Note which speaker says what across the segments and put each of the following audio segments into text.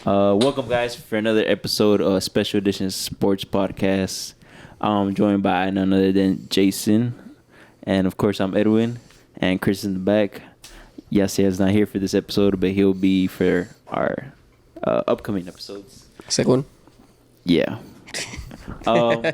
Speaker 1: Welcome, guys, for another episode of Special Edition Sports Podcast. I'm joined by none other than Jason, and of course, I'm Edwin, and Chris is in the back. Yes, is not here for this episode, but he'll be for our upcoming episodes.
Speaker 2: Second one.
Speaker 1: Yeah. um,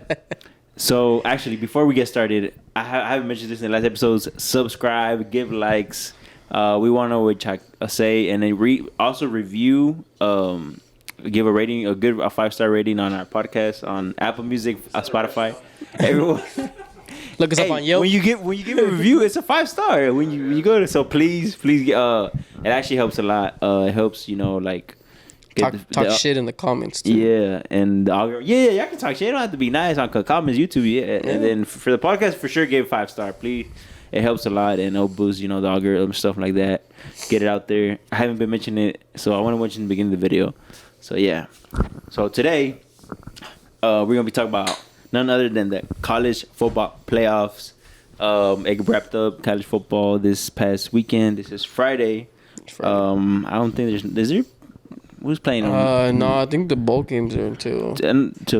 Speaker 1: so, actually, before we get started, I haven't mentioned this in the last episodes. Subscribe, give likes. We want to know what you say, and then also review. Give a rating, a 5-star rating on our podcast on Apple Music, Spotify. Everyone,
Speaker 2: look us up on Yelp.
Speaker 1: When you give a review, it's a 5-star. When you go to, so please, it actually helps a lot. It helps,
Speaker 2: talk shit in the comments too.
Speaker 1: Yeah, and the algorithm. Yeah, y'all can talk shit. It don't have to be nice on comments, YouTube. Yeah, and then for the podcast, for sure, give 5-star, please. It helps a lot, and it'll boost, the algorithm, stuff like that. Get it out there. I haven't been mentioning it, so I want to mention the beginning of the video. So, yeah. So, today, we're going to be talking about none other than the college football playoffs. It wrapped up college football this past weekend. This is Friday. I don't think is there? Who's playing on?
Speaker 2: No, I think the bowl games are until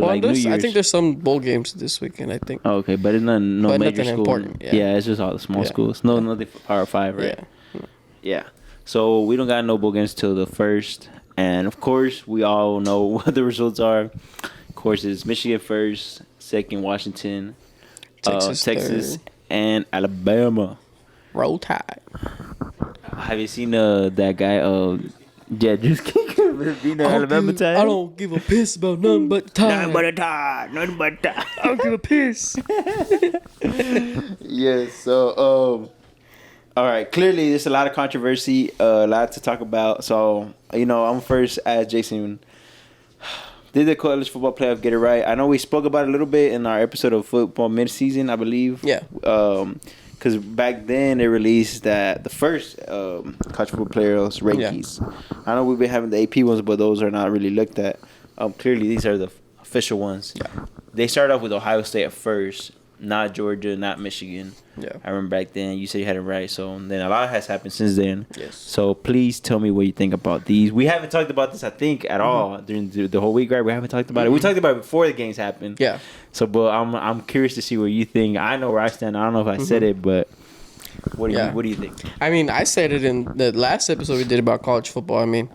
Speaker 1: like New Year's.
Speaker 2: I think there's some bowl games this weekend, I think.
Speaker 1: Oh, okay, but it's no major
Speaker 2: nothing
Speaker 1: school.
Speaker 2: Important, yeah.
Speaker 1: It's just all the small schools. Nothing for Power 5, right? Yeah. So we don't got no bowl games till the 1st. And, of course, we all know what the results are. Of course, it's Michigan first, second Washington, Texas and Alabama.
Speaker 2: Roll Tide.
Speaker 1: Have you seen that guy, just being the Alabama Tide?
Speaker 2: I don't give a piss about nothing but Tide.
Speaker 1: Nothing but Tide.
Speaker 2: I don't give a piss.
Speaker 1: Yes, so, all right, clearly there's a lot of controversy, a lot to talk about. So, I'm first as Jason. Did the college football playoff get it right? I know we spoke about it a little bit in our episode of football midseason, I believe.
Speaker 2: Yeah.
Speaker 1: Because back then they released the first college football playoffs rankings. Yeah. I know we've been having the AP ones, but those are not really looked at. Clearly these are the official ones. Yeah. They started off with Ohio State at first. Not Georgia, not Michigan. Yeah, I remember back then you said you had it right. So then a lot has happened since then. Yes. So please tell me what you think about these. We haven't talked about this, I think, at all during the whole week, right? We haven't talked about it. We talked about it before the games happened. Yeah. So, but I'm curious to see what you think. I know where I stand. I don't know if I said it, but what do you think?
Speaker 2: I mean, I said it in the last episode we did about college football. I mean,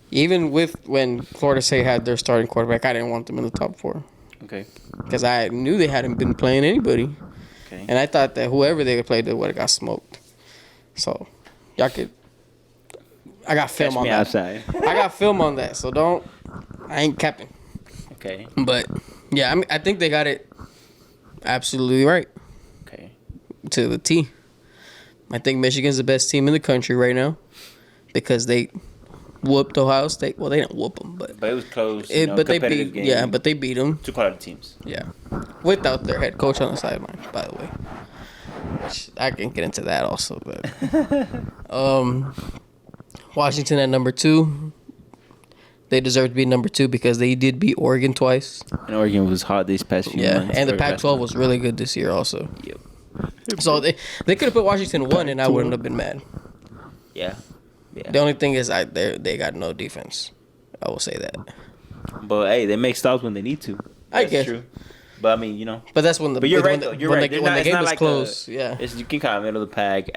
Speaker 2: even when Florida State had their starting quarterback, I didn't want them in the top 4. Okay. Because I knew they hadn't been playing anybody. Okay. And I thought that whoever they would play, they would have got smoked. So, y'all could... I got film on that. Outside. I got film on that, so I ain't capping. Okay. But, yeah, I think they got it absolutely right. Okay. To the T. I think Michigan's the best team in the country right now because they... whooped Ohio State. Well, they didn't whoop them, but
Speaker 1: it was close.
Speaker 2: But they beat. Game. Yeah, but they beat them.
Speaker 1: 2 quality teams.
Speaker 2: Yeah, without their head coach on the sideline, by the way. I can get into that also, but Washington at number 2. They deserve to be number 2 because they did beat Oregon twice.
Speaker 1: And Oregon was hot these past few months.
Speaker 2: And the Pac-12 was really good this year also. Yep. So they could have put Washington 1, and I wouldn't have been mad. Yeah. Yeah. The only thing is they got no defense. I will say that.
Speaker 1: But hey, they make stops when they need to.
Speaker 2: I guess. True.
Speaker 1: But I mean,
Speaker 2: But that's when the.
Speaker 1: But you're right. You're right.
Speaker 2: When the game was close, yeah.
Speaker 1: You can kind of middle of the pack,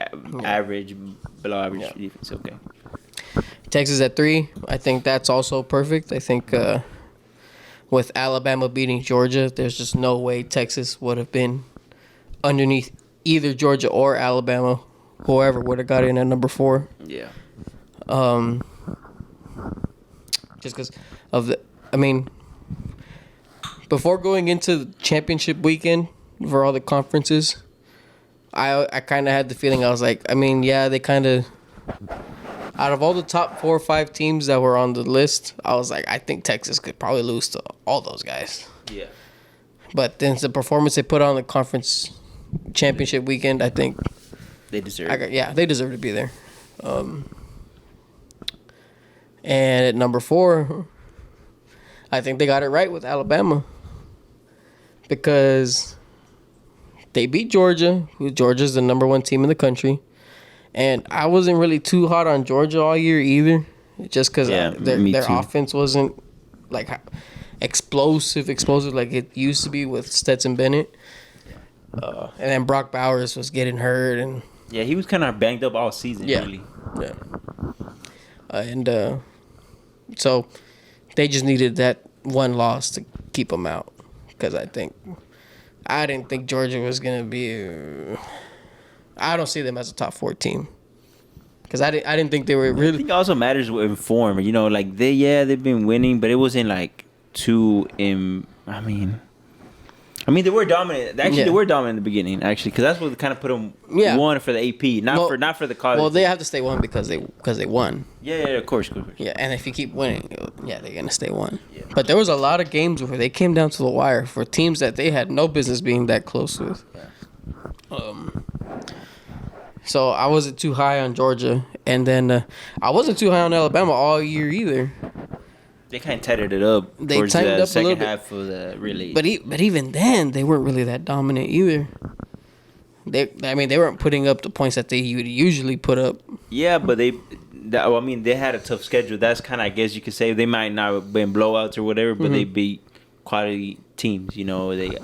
Speaker 1: average, below average defense. Okay.
Speaker 2: Texas at 3. I think that's also perfect. I think with Alabama beating Georgia, there's just no way Texas would have been underneath either Georgia or Alabama. Whoever would have got in at number 4. Yeah. Just because of before going into the championship weekend for all the conferences, I kind of had the feeling, I was like, they kind of, out of all the top 4 or 5 teams that were on the list, I was like, I think Texas could probably lose to all those guys. Yeah. But then the performance they put on the conference championship weekend, I think
Speaker 1: they deserve.
Speaker 2: They deserve to be there. And at number 4, I think they got it right with Alabama because they beat Georgia. Georgia's the number 1 team in the country. And I wasn't really too hot on Georgia all year either. just because their offense wasn't like explosive like it used to be with Stetson Bennett. And then Brock Bowers was getting hurt, and
Speaker 1: he was kind of banged up all season. Really.
Speaker 2: Yeah. And so they just needed that one loss to keep them out, because I didn't think Georgia was gonna be. I don't see them as a top 4 team, because I didn't think they were really.
Speaker 1: I think it also matters with form. You know, like they've been winning, but it wasn't like too. I mean, they were dominant. Actually, they were dominant in the beginning. Actually, because that's what kind of put them one for the AP, not for the college.
Speaker 2: Well, they have to stay one because they won.
Speaker 1: Yeah, of course.
Speaker 2: Yeah, and if you keep winning, they're gonna stay one. Yeah. But there was a lot of games where they came down to the wire for teams that they had no business being that close with. Yeah. So I wasn't too high on Georgia, and then I wasn't too high on Alabama all year either.
Speaker 1: They kind of tightened it up towards the second half of the release.
Speaker 2: But even then, they weren't really that dominant either. They weren't putting up the points that they would usually put up.
Speaker 1: Yeah, but they had a tough schedule. That's kind of, I guess you could say, they might not have been blowouts or whatever, but they beat quality teams. You know, they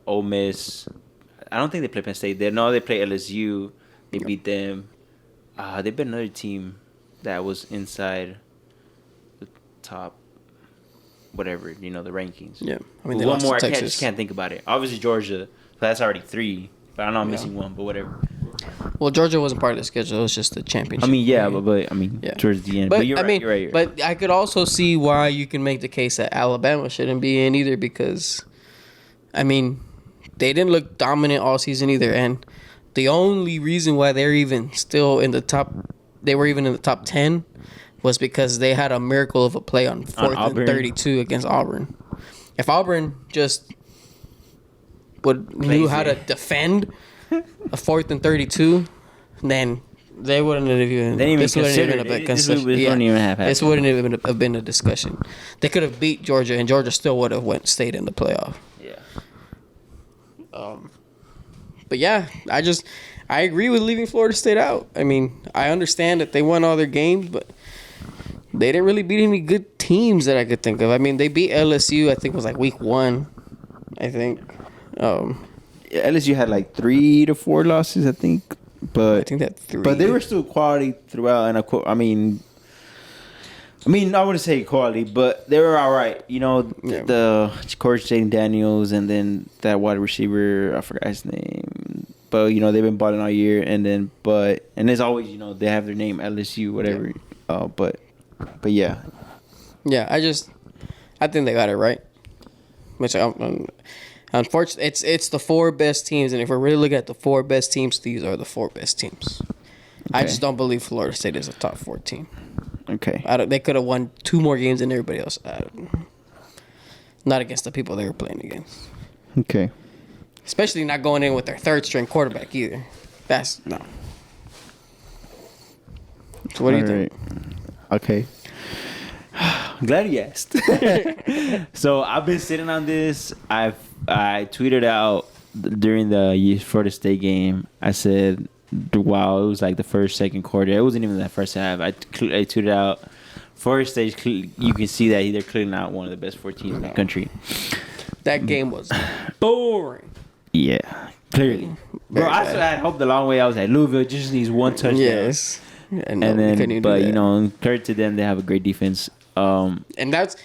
Speaker 1: Ole Miss. I don't think they play Penn State. They play LSU. They beat them. They beat another team that was inside top, whatever, the rankings.
Speaker 2: Yeah, I mean,
Speaker 1: one more. I just can't think about it. Obviously Georgia, so that's already 3. But I know I'm missing one, but whatever.
Speaker 2: Well, Georgia wasn't part of the schedule. It was just the championship.
Speaker 1: I mean, but towards the end. But you're right.
Speaker 2: But I could also see why you can make the case that Alabama shouldn't be in either, because, I mean, they didn't look dominant all season either, and the only reason why they're even still in the top, they were even in the top 10. Was because they had a miracle of a play on 4th and 32 against Auburn. If Auburn just knew how to defend a 4th and 32, then they wouldn't have even. This wouldn't even have been a discussion. They could have beat Georgia, and Georgia still would have stayed in the playoff.
Speaker 1: Yeah.
Speaker 2: But yeah, I agree with leaving Florida State out. I mean, I understand that they won all their games, but they didn't really beat any good teams that I could think of. I mean, they beat LSU, I think it was like week 1, I think.
Speaker 1: LSU had like 3 to 4 losses, I think. But I
Speaker 2: think that 3.
Speaker 1: But they were still quality throughout. And I mean, I wouldn't say quality, but they were all right. You know, the coach Jaden Daniels, and then that wide receiver, I forgot his name. But, they've been balling all year. And as always, they have their name, LSU, whatever. Yeah. But yeah.
Speaker 2: Yeah, I think they got it right. Which, unfortunately, it's the 4 best teams, and if we're really looking at the 4 best teams, these are the 4 best teams. Okay. I just don't believe Florida State is a top 4 team.
Speaker 1: Okay.
Speaker 2: They could have won 2 more games than everybody else. Not against the people they were playing against.
Speaker 1: Okay.
Speaker 2: Especially not going in with their 3rd-string quarterback either. That's no. So what do you think?
Speaker 1: Okay. I'm glad you asked. So I've been sitting on this. I tweeted out during the Florida State game. I said, wow, it was like the second quarter. It wasn't even that first half. I tweeted out, Florida State, you can see that they're clearly not one of the best 4 teams in the country.
Speaker 2: That game was boring.
Speaker 1: Yeah, clearly. Bro, I still had hope the long way. I was like, Louisville just needs 1 touchdown.
Speaker 2: Yes.
Speaker 1: And then, but compared to them, they have a great defense.
Speaker 2: And that's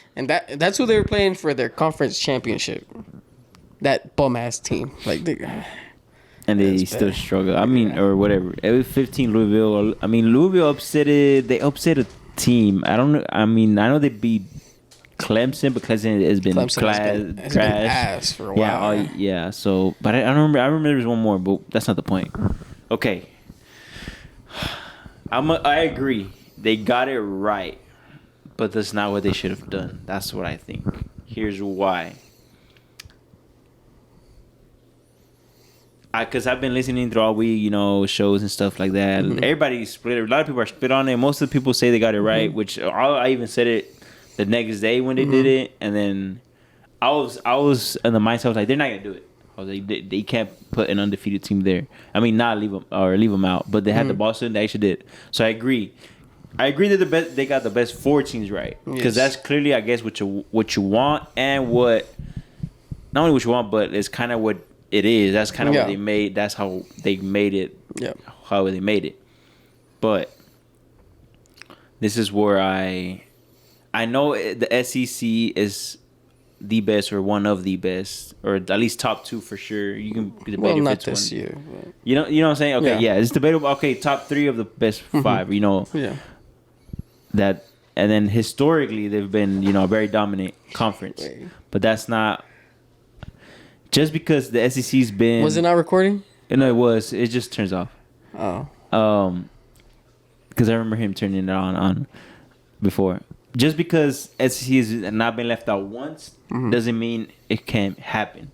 Speaker 2: who they were playing for their conference championship. That bum ass team,
Speaker 1: and they still struggle. I mean, or whatever. It was 15 Louisville. I mean, Louisville They upset a team. I don't know. I mean, I know they beat Clemson, but Clemson has been trash
Speaker 2: ass for a while.
Speaker 1: Yeah. So, but I don't remember. I remember there's one more, but that's not the point. Okay. I agree. They got it right, but that's not what they should have done. That's what I think. Here's why. Because I've been listening through all week, shows and stuff like that. Mm-hmm. Everybody's split. A lot of people are split on it. Most of the people say they got it right, mm-hmm. which I even said it the next day when they did it, and then I was in the mindset. I was like, they're not gonna do it. I was like, they can't put an undefeated team there. I mean, not leave them out, but they had the Boston. They actually did. So I agree. I agree that they got the best 4 teams right, because that's clearly, I guess, what you want, and what not only what you want, but it's kind of what it is. That's kind of what they made. That's how they made it.
Speaker 2: Yeah,
Speaker 1: how they made it. But this is where I know the SEC is the best, or one of the best, or at least top 2 for sure. You can debate if it's
Speaker 2: this
Speaker 1: one.
Speaker 2: year.
Speaker 1: But... You know what I'm saying? Okay, yeah, it's debatable. Okay, top 3 of the best 5. You know, that, and then historically they've been, a very dominant conference. But that's not just because the SEC's been.
Speaker 2: Was it not recording?
Speaker 1: No, it was. It just turns off.
Speaker 2: Oh.
Speaker 1: Because I remember him turning it on before. Just because SEC has not been left out once doesn't mean it can't happen.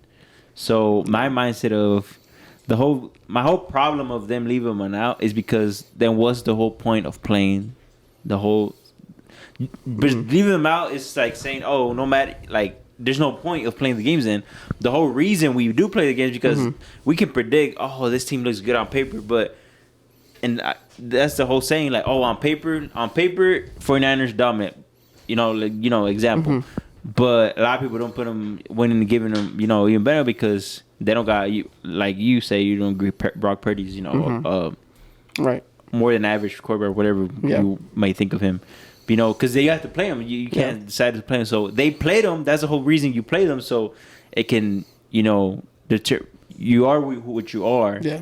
Speaker 1: So my mindset of my whole problem of them leaving them out is because then what's the whole point of playing the whole? But leaving them out is like saying, oh, no matter, like, there's no point of playing the games. In the whole reason we do play the games because we can predict, oh, this team looks good on paper, but. And that's the whole saying, like, oh, on paper, 49ers dominant, example. But a lot of people don't put them winning and giving them, even better because they don't got you, like you say, you don't agree. Brock Purdy's,
Speaker 2: right,
Speaker 1: more than average quarterback, whatever you may think of him. Because they have to play him. You can't decide to play him. So they played him. That's the whole reason you play them. So it can, deter. You are what you are. Yeah.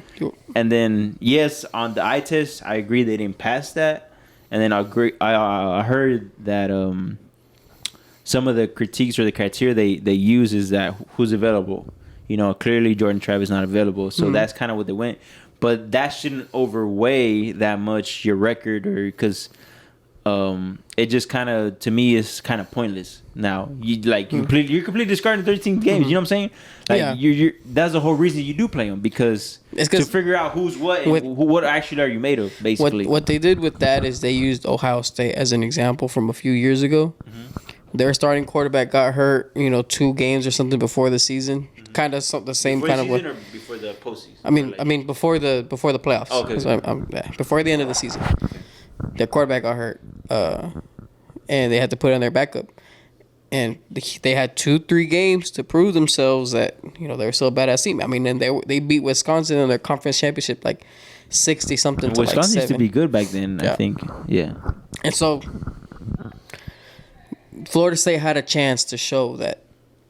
Speaker 1: And then, yes, on the eye test, I agree they didn't pass that. And then I heard that some of the critiques or the criteria they use is that who's available. Clearly Jordan Travis not available. So that's kind of what they went. But that shouldn't overweigh that much your record, or because it just kind of, to me, is kind of pointless. Now you're completely discarding 13 games. You know what I'm saying? Like you're that's the whole reason you do play them, because to figure out who's what and what actually are you made of, basically.
Speaker 2: What they did with that is they used Ohio State as an example from a few years ago. Their starting quarterback got hurt, 2 games or something before the season. Kind of the same
Speaker 1: before
Speaker 2: kind of.
Speaker 1: Or before the postseason?
Speaker 2: I mean before the playoffs.
Speaker 1: Oh, okay.
Speaker 2: Before the end of the season, their quarterback got hurt, and they had to put on their backup. And they had 2-3 games to prove themselves that they were still a badass team. I mean, and they beat Wisconsin in their conference championship like 60-something to
Speaker 1: Wisconsin
Speaker 2: like 7.
Speaker 1: used to be good back then. I think,
Speaker 2: And so Florida State had a chance to show that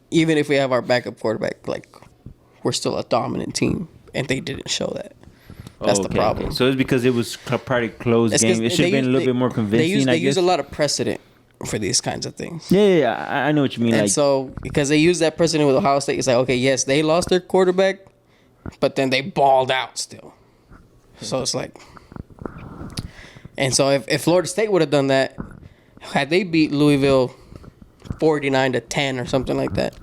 Speaker 2: even if we have our backup quarterback, like, we're still a dominant team, and they didn't show that. That's the problem.
Speaker 1: Okay. So it's because it was probably close game. It should have been a little bit more convincing.
Speaker 2: They use a lot of precedent for these kinds of things.
Speaker 1: Yeah, I know what you mean.
Speaker 2: And so, because they use that precedent with Ohio State, it's like, okay, yes, they lost their quarterback, but then they balled out still. So it's like, and so if Florida State would have done that, had they beat Louisville 49-10 or something like that.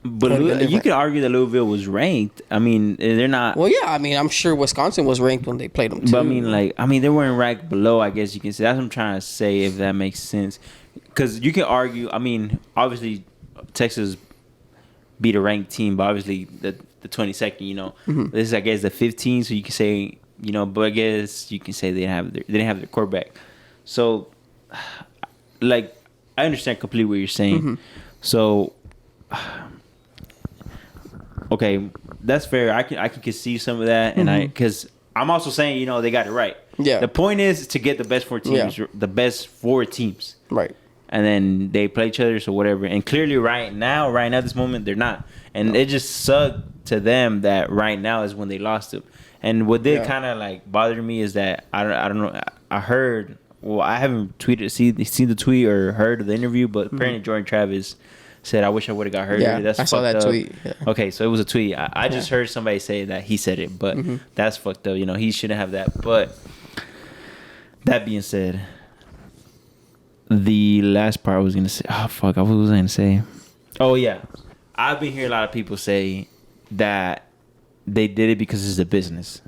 Speaker 1: But you could argue that Louisville was ranked. I mean, they're not.
Speaker 2: Well, yeah. I mean, I'm sure Wisconsin was ranked when they played them too.
Speaker 1: But I mean, they weren't ranked below, I guess you can say. That's what I'm trying to say, if that makes sense. Because you can argue. I mean, obviously, Texas beat a ranked team, but obviously the 22nd. This is, I guess, the 15th. So you can say, but I guess you can say they didn't have their quarterback. So, like, I understand completely what you're saying. So. Okay, that's fair. I can concede some of that, and because I'm also saying they got it right. Yeah. The point is to get the best 4 teams, the best 4 teams.
Speaker 2: Right.
Speaker 1: And then they play each other, so whatever. And clearly, right now, at this moment, they're not. And it just sucked to them that right now is when they lost it. And what did kind of like bother me is that I don't know. I heard. Well, I haven't seen the tweet or heard of the interview, but apparently Jordan Travis said, "I wish I would have got hurt."
Speaker 2: Yeah, I saw that tweet. Yeah.
Speaker 1: Okay, so it was a tweet. I just heard somebody say that he said it, but that's fucked up. He shouldn't have that. But that being said, the last part I was gonna say. Oh fuck! What was I gonna say? Oh yeah, I've been hearing a lot of people say that they did it because it's a business.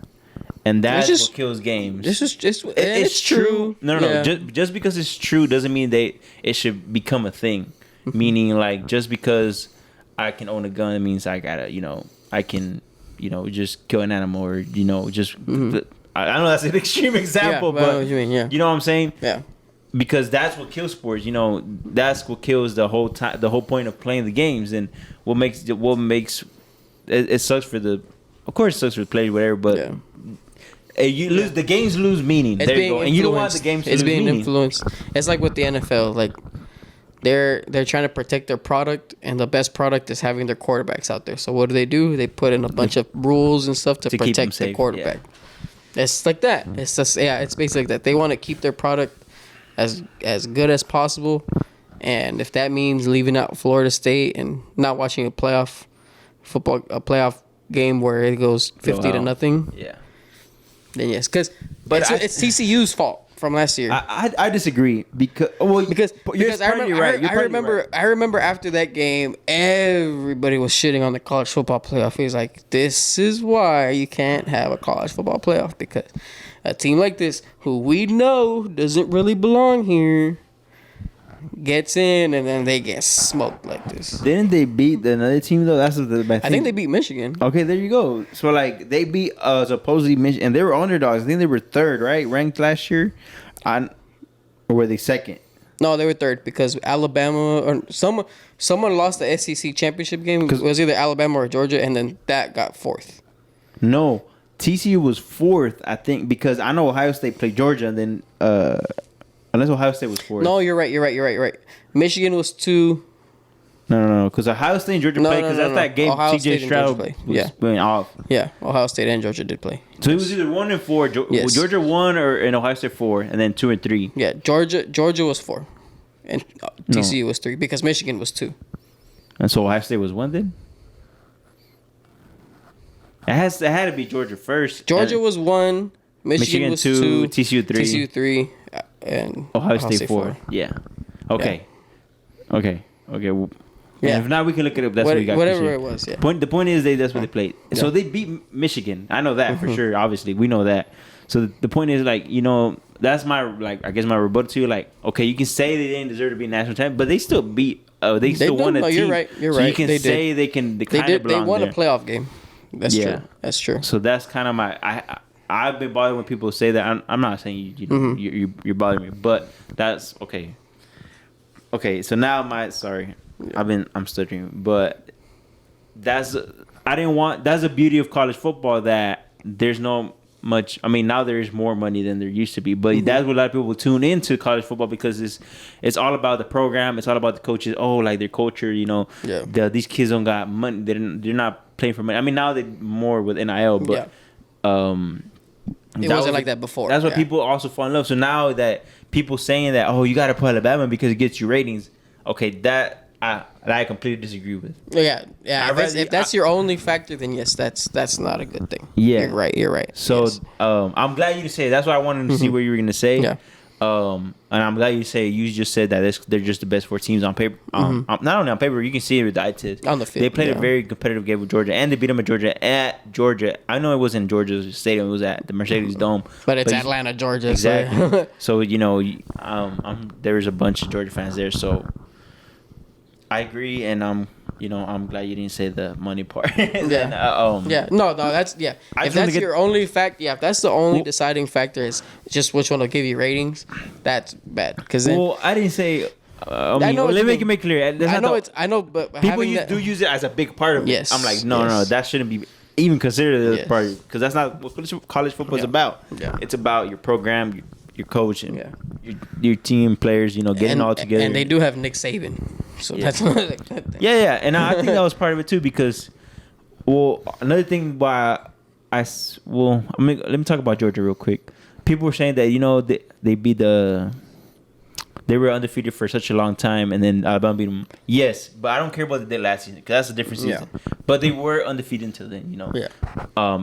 Speaker 1: And that's what kills games. It's true. No. Just because it's true doesn't mean it should become a thing. Meaning, like, just because I can own a gun, it means I gotta, I can, just kill an animal, or just. I know that's an extreme example, but
Speaker 2: what you mean,
Speaker 1: you know what I'm saying?
Speaker 2: Yeah.
Speaker 1: because that's what kills sports. You know, that's what kills the whole time, the whole point of playing the games, and what makes it sucks for the. Of course, it sucks for the player, whatever, but. You lose the games lose meaning. There you go, and you don't want the games to lose meaning. It's being influenced.
Speaker 2: It's like with the NFL, like they're trying to protect their product, and the best product is having their quarterbacks out there. So what do? They put in a bunch of rules and stuff to protect the quarterback. Yeah. It's like that. It's just it's basically like that. They want to keep their product as good as possible, and if that means leaving out Florida State and not watching a playoff game where it goes 50-0.
Speaker 1: Yeah.
Speaker 2: Then yes, because it's TCU's fault from last year.
Speaker 1: I disagree because I
Speaker 2: remember after that game, everybody was shitting on the college football playoff. He was like, "This is why you can't have a college football playoff, because a team like this, who we know doesn't really belong here, gets in, and then they get smoked like this."
Speaker 1: Didn't they beat another team though? That's the bad thing.
Speaker 2: I think they beat Michigan.
Speaker 1: Okay, there you go. So like they beat supposedly Michigan, and they were underdogs. I think they were third, right, ranked last year, or were they second?
Speaker 2: No, they were third because Alabama or someone lost the SEC championship game. It was either Alabama or Georgia, and then that got fourth.
Speaker 1: No, TCU was fourth, I think, because I know Ohio State played Georgia, and then unless Ohio State was fourth.
Speaker 2: No, you're right. Michigan was 2.
Speaker 1: No, because Ohio State and Georgia played, because that's that game CJ Stroud was going off.
Speaker 2: Yeah, Ohio State and Georgia did play.
Speaker 1: So it was either 1 and 4. Georgia 1 and Ohio State 4, and then 2 and 3.
Speaker 2: Yeah, Georgia was 4, and TCU was 3 because Michigan was 2.
Speaker 1: And so Ohio State was 1 then. It had to be Georgia first.
Speaker 2: Georgia was 1. Michigan was 2.
Speaker 1: TCU 3.
Speaker 2: TCU 3. And
Speaker 1: Ohio State 4. Yeah. Okay.
Speaker 2: Yeah.
Speaker 1: Okay. Well, yeah. If not, we can look it up. That's what we got.
Speaker 2: Whatever it was. Yeah.
Speaker 1: The point is that's what they played. Yeah. So they beat Michigan. I know that for sure. Obviously, we know that. So the point is, like, you know, that's my I guess my rebuttal to you. Like, okay, you can say they didn't deserve to be national champion, but they still beat. They still won a team.
Speaker 2: You're right.
Speaker 1: So you can say they can. They
Speaker 2: won a playoff game. That's true.
Speaker 1: So that's kind of my. I've been bothered when people say that. I'm not saying you're bothering me, but that's okay. Okay, so now I'm stuttering, but that's the beauty of college football, that there's no much. I mean, now there's more money than there used to be, but that's what a lot of people tune into college football, because it's all about the program, it's all about the coaches. Oh, like their culture, you know. Yeah. These kids don't got money. They're not playing for money. I mean, now they're more with NIL, but
Speaker 2: it wasn't like that before.
Speaker 1: That's what people also fall in love. So now that people saying that, oh, you got to put Alabama because it gets you ratings. Okay, that I completely disagree with.
Speaker 2: Yeah. If that's your only factor, then yes, that's not a good thing.
Speaker 1: Yeah,
Speaker 2: you're right.
Speaker 1: So yes. I'm glad you said. That's why I wanted to see what you were gonna say. Yeah. And I'm glad you just said that they're just the best 4 teams on paper. Not only on paper, you can see it with the eye test.
Speaker 2: On the field,
Speaker 1: they played a very competitive game with Georgia, and they beat them at Georgia. I know it wasn't in Georgia's stadium; it was at the Mercedes Dome.
Speaker 2: But it's Atlanta, Georgia.
Speaker 1: Exactly. So you know, there's a bunch of Georgia fans there. So I agree, and I'm glad you didn't say the money part.
Speaker 2: No, that's If that's your only fact, if that's the only deciding factor is just which one will give you ratings, that's bad.
Speaker 1: I didn't say. Let me make it clear.
Speaker 2: I know, but
Speaker 1: people do use it as a big part of it.
Speaker 2: Yes,
Speaker 1: I'm like, no, that shouldn't be even considered a part, because that's not what college football is about. Yeah. It's about your program, your coach, and your team players. Getting all together.
Speaker 2: And they do have Nick Saban, so that's another good thing.
Speaker 1: Yeah, and I think that was part of it too, because another thing why let me talk about Georgia real quick. People were saying that they beat they were undefeated for such a long time, and then Alabama beat them. Yes, but I don't care about what they did last season, because that's a different season. Yeah. But they were undefeated until then, Yeah.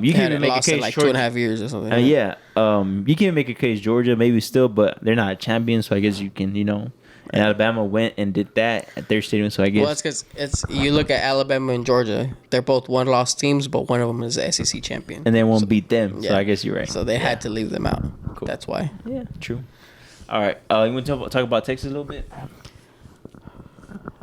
Speaker 1: You can even make a case
Speaker 2: like 2.5 years or something.
Speaker 1: You can even make a case Georgia maybe still, but they're not champions, so I guess you can, And Alabama went and did that at their stadium, so I guess.
Speaker 2: Well, it's because you look at Alabama and Georgia, they're both one-loss teams, but one of them is the SEC champion.
Speaker 1: And they won't beat them, so I guess you're right.
Speaker 2: So they had to leave them out. Cool. That's why.
Speaker 1: Yeah, true. All right, you want to talk about Texas a little bit?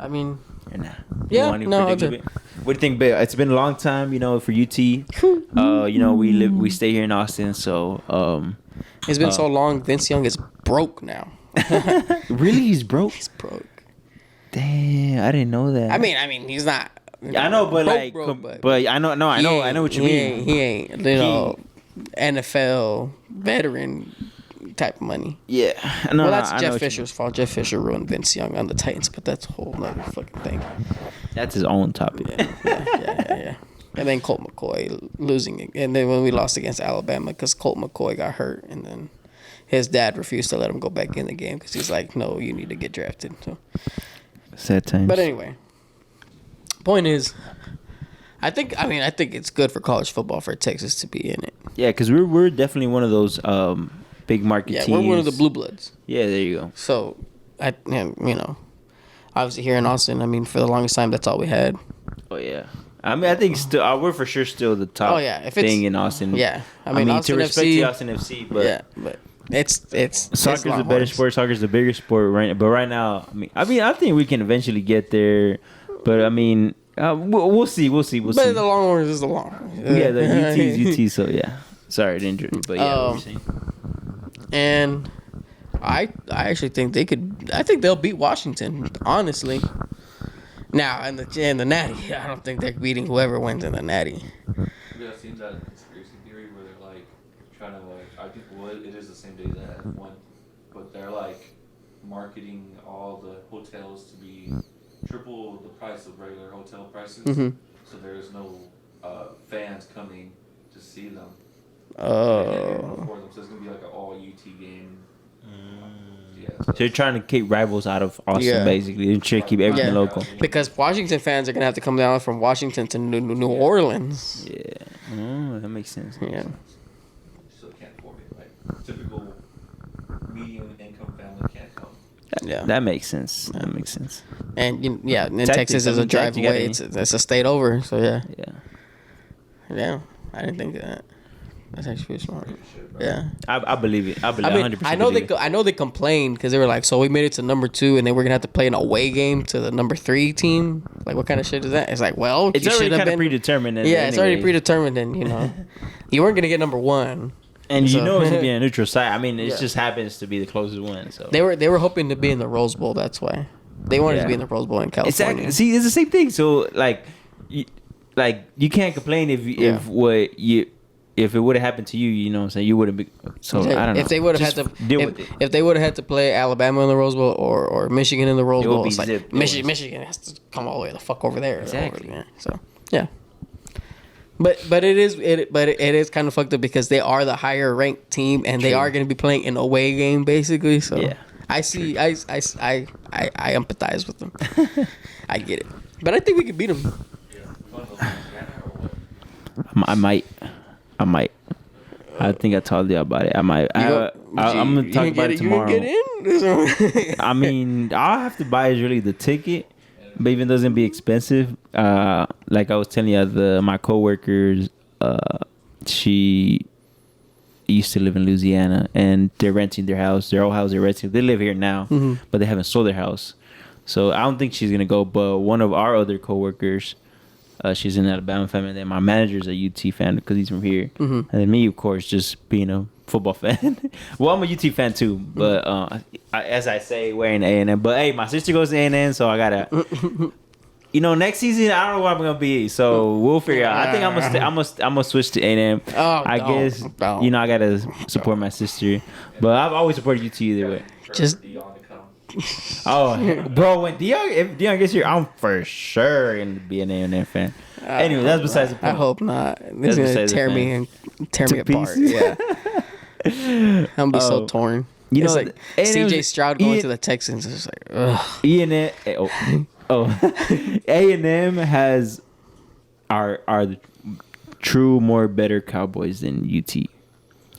Speaker 2: I mean,
Speaker 1: what do you think, Bill? It's been a long time, for UT. We stay here in Austin, so
Speaker 2: it's been so long. Vince Young is broke now.
Speaker 1: Really, he's broke.
Speaker 2: He's broke.
Speaker 1: Damn, I didn't know that.
Speaker 2: I mean, he's not.
Speaker 1: I know, but but I know, no, I know what you mean.
Speaker 2: He ain't, NFL veteran type of money.
Speaker 1: Yeah, no,
Speaker 2: well, that's Jeff Fisher's fault. Jeff Fisher ruined Vince Young on the Titans, but that's a whole nother fucking thing.
Speaker 1: That's his own topic.
Speaker 2: Yeah. And then Colt McCoy losing it, and then when we lost against Alabama because Colt McCoy got hurt, and then his dad refused to let him go back in the game because he's like, no, you need to get drafted. So
Speaker 1: sad times.
Speaker 2: But anyway, point is, I think it's good for college football for Texas to be in it.
Speaker 1: Yeah, because we're definitely one of those big market teams.
Speaker 2: Yeah, we're one of the blue bloods.
Speaker 1: Yeah, there you go.
Speaker 2: So obviously here in Austin, I mean, for the longest time, that's all we had.
Speaker 1: Oh yeah. I mean, I think still we're for sure still the top thing in Austin.
Speaker 2: Yeah, I mean
Speaker 1: Austin
Speaker 2: to
Speaker 1: respect
Speaker 2: FC,
Speaker 1: the Austin FC, but
Speaker 2: but it's
Speaker 1: soccer's a better sport. Soccer's the bigger sport, right? But right now, I think we can eventually get there. But I mean, we'll see. But
Speaker 2: the Longhorns is the Longhorns.
Speaker 1: Yeah, the UT is UT. So yeah, sorry to injure you, but yeah, what you're saying.
Speaker 2: And I actually think they could. I think they'll beat Washington. Honestly. Now, in the Natty, I don't think they're beating whoever wins in the Natty.
Speaker 3: Yeah, it seems that conspiracy theory where they're like trying to I think it is the same day as F1, but they're like marketing all the hotels to be triple the price of regular hotel prices, so there's no fans coming to see them.
Speaker 2: Oh.
Speaker 3: So it's gonna be like an all UT game.
Speaker 1: Yeah, so you're trying to keep rivals out of Austin, basically. You're trying to keep everything local.
Speaker 2: Because Washington fans are going to have to come down from Washington to New Orleans.
Speaker 1: Yeah. That makes sense.
Speaker 2: Yeah.
Speaker 3: So can't afford it. Like, typical medium income family can't come.
Speaker 1: Yeah. That makes sense. That makes sense.
Speaker 2: And, in Texas is a drive away. It's a state over, so yeah. Yeah. I didn't think of that. That's actually pretty smart. Yeah,
Speaker 1: I believe it. I 100%.
Speaker 2: I know they complained because they were like, so we made it to number 2, and then we're gonna have to play an away game to the number 3 team. Like, what kind of shit is that? It's like, well,
Speaker 1: it's already kind of predetermined.
Speaker 2: It's already predetermined, and you weren't gonna get number 1.
Speaker 1: And it's gonna be a neutral site. I mean, it just happens to be the closest one. So
Speaker 2: they were hoping to be in the Rose Bowl. That's why they wanted to be in the Rose Bowl in California.
Speaker 1: Exactly. See, it's the same thing. So you can't complain if it would have happened to you, you know what I'm saying, you wouldn't be. So I don't know.
Speaker 2: If they would have had to
Speaker 1: deal with it.
Speaker 2: If they would have had to play Alabama in the Rose Bowl or Michigan in the Rose Bowl, it's like Michigan has to come all the way the fuck over there.
Speaker 1: Exactly.
Speaker 2: So yeah. But it is kind of fucked up because they are the higher ranked team and they are going to be playing an away game basically. So yeah. I empathize with them. I get it. But I think we can beat them.
Speaker 1: I might. I think I told you about it. I might. I'm gonna talk about it tomorrow. You get in? I mean, all I have to buy is really the ticket, but even though it's gonna be expensive, like I was telling you, my coworkers, she used to live in Louisiana, and they're renting their house. Their old house they're renting. They live here now, but they haven't sold their house. So I don't think she's gonna go. But one of our other coworkers. She's an Alabama fan, and then my manager's a UT fan because he's from here. And then me, of course, just being a football fan. Well, I'm a UT fan too, but as I say, wearing A&M. But hey, my sister goes to A&M, so I gotta. Next season I don't know what I'm gonna be, so we'll figure out. I think I'm gonna switch to A&M. I guess I gotta support my sister, but I've always supported UT either way.
Speaker 2: Just.
Speaker 1: Oh, bro, if Deion gets here, I'm for sure gonna be an A&M fan. Anyway, that's besides the point.
Speaker 2: I hope not. This is gonna tear me apart. Yeah, I'm gonna be so torn. It's like CJ Stroud going to the Texans. It's like, ugh.
Speaker 1: A&M has are the true more better Cowboys than UT.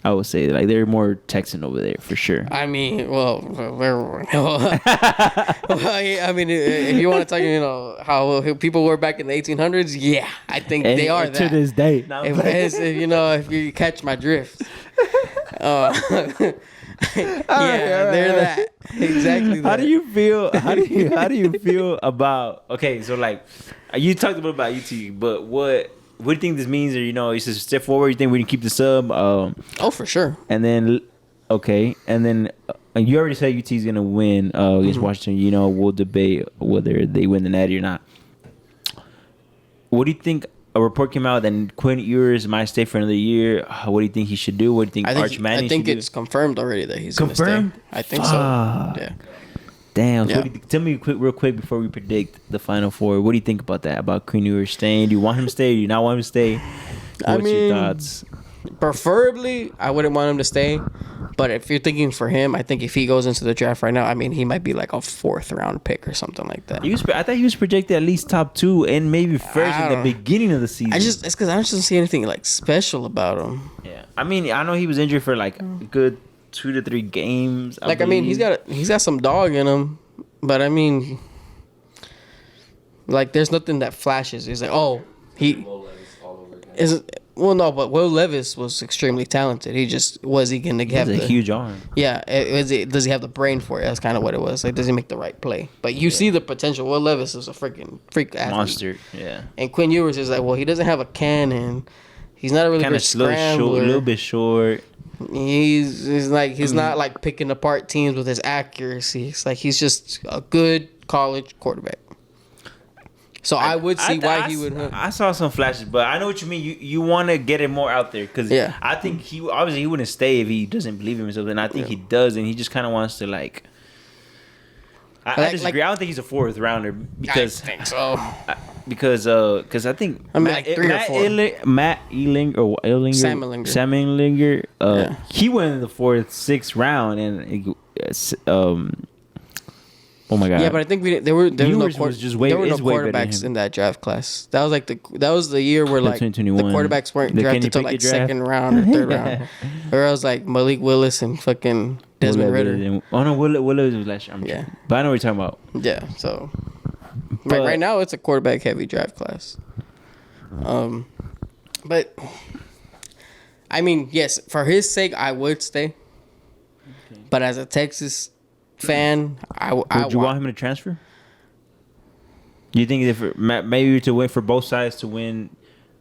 Speaker 1: I would say they're more Texan over there for sure.
Speaker 2: I mean, if you want to talk, how people were back in the 1800s, yeah, I think they are that
Speaker 1: to this day.
Speaker 2: If you catch my drift, they're that exactly.
Speaker 1: How do you feel? How do you feel about? Okay, so you talked a bit about UT, but what do you think this means? Or it's just a step forward. You think we can keep the sub?
Speaker 2: Oh, for sure.
Speaker 1: And then, okay, and then you already said UT's gonna win against Washington. You know, we'll debate whether they win the Natty or not. What do you think? A report came out that Quinn Ewers might stay for another year. What do you think he should do? What do you think Arch Manning should do?
Speaker 2: I think it's confirmed already that he's confirmed. Gonna stay. I think so. Yeah.
Speaker 1: Damn. Yeah. So tell me real quick before we predict the Final Four. What do you think about that? About Quinn Ewers staying? Do you want him to stay? Do you not want him to stay? What's your thoughts?
Speaker 2: Preferably, I wouldn't want him to stay. But if you're thinking for him, I think if he goes into the draft right now, I mean, he might be like a 4th round pick or something like that.
Speaker 1: I thought he was projected at least top 2 and maybe first at the beginning of the season.
Speaker 2: It's because I just don't see anything like special about him.
Speaker 1: Yeah, I mean, I know he was injured for like a good 2 to 3 games.
Speaker 2: I mean, he's got some dog in him, but I mean, like, there's nothing that flashes. He's like, Well, no, but Will Levis was extremely talented. He just was he going to have
Speaker 1: a huge arm.
Speaker 2: Yeah, does he have the brain for it? That's kind of what it was. Like, does he make the right play? But you see the potential. Will Levis is a freak athlete.
Speaker 1: Monster, yeah.
Speaker 2: And Quinn Ewers is like, well, he doesn't have a cannon. He's not a really good scrambler.
Speaker 1: A little bit short.
Speaker 2: He's not like picking apart teams with his accuracy. It's like he's just a good college quarterback. So I would see why he would.
Speaker 1: I saw some flashes, but I know what you mean. You want to get it more out there because I think he wouldn't stay if he doesn't believe in himself, and I think he does, and he just kind of wants to like. I disagree. I don't think he's a 4th rounder because
Speaker 2: I think so.
Speaker 1: Because I think
Speaker 2: like 3 or 4.
Speaker 1: Matt Eilinger, Sam Ehlinger, he went in the 4th, 6th round, and oh my god!
Speaker 2: Yeah, but I think there were no quarterbacks in that draft class. That was the year where like the quarterbacks weren't drafted until like 2nd round or 3rd round. Or I was like Malik Willis and fucking Desmond Ridder.
Speaker 1: Willis was last year. But I know what you're talking about.
Speaker 2: Yeah, so right now it's a quarterback heavy draft class. But I mean, yes, for his sake, I would stay. Okay. But as a Texas fan, would you
Speaker 1: want him to transfer? Do you think if maybe to win for both sides to win?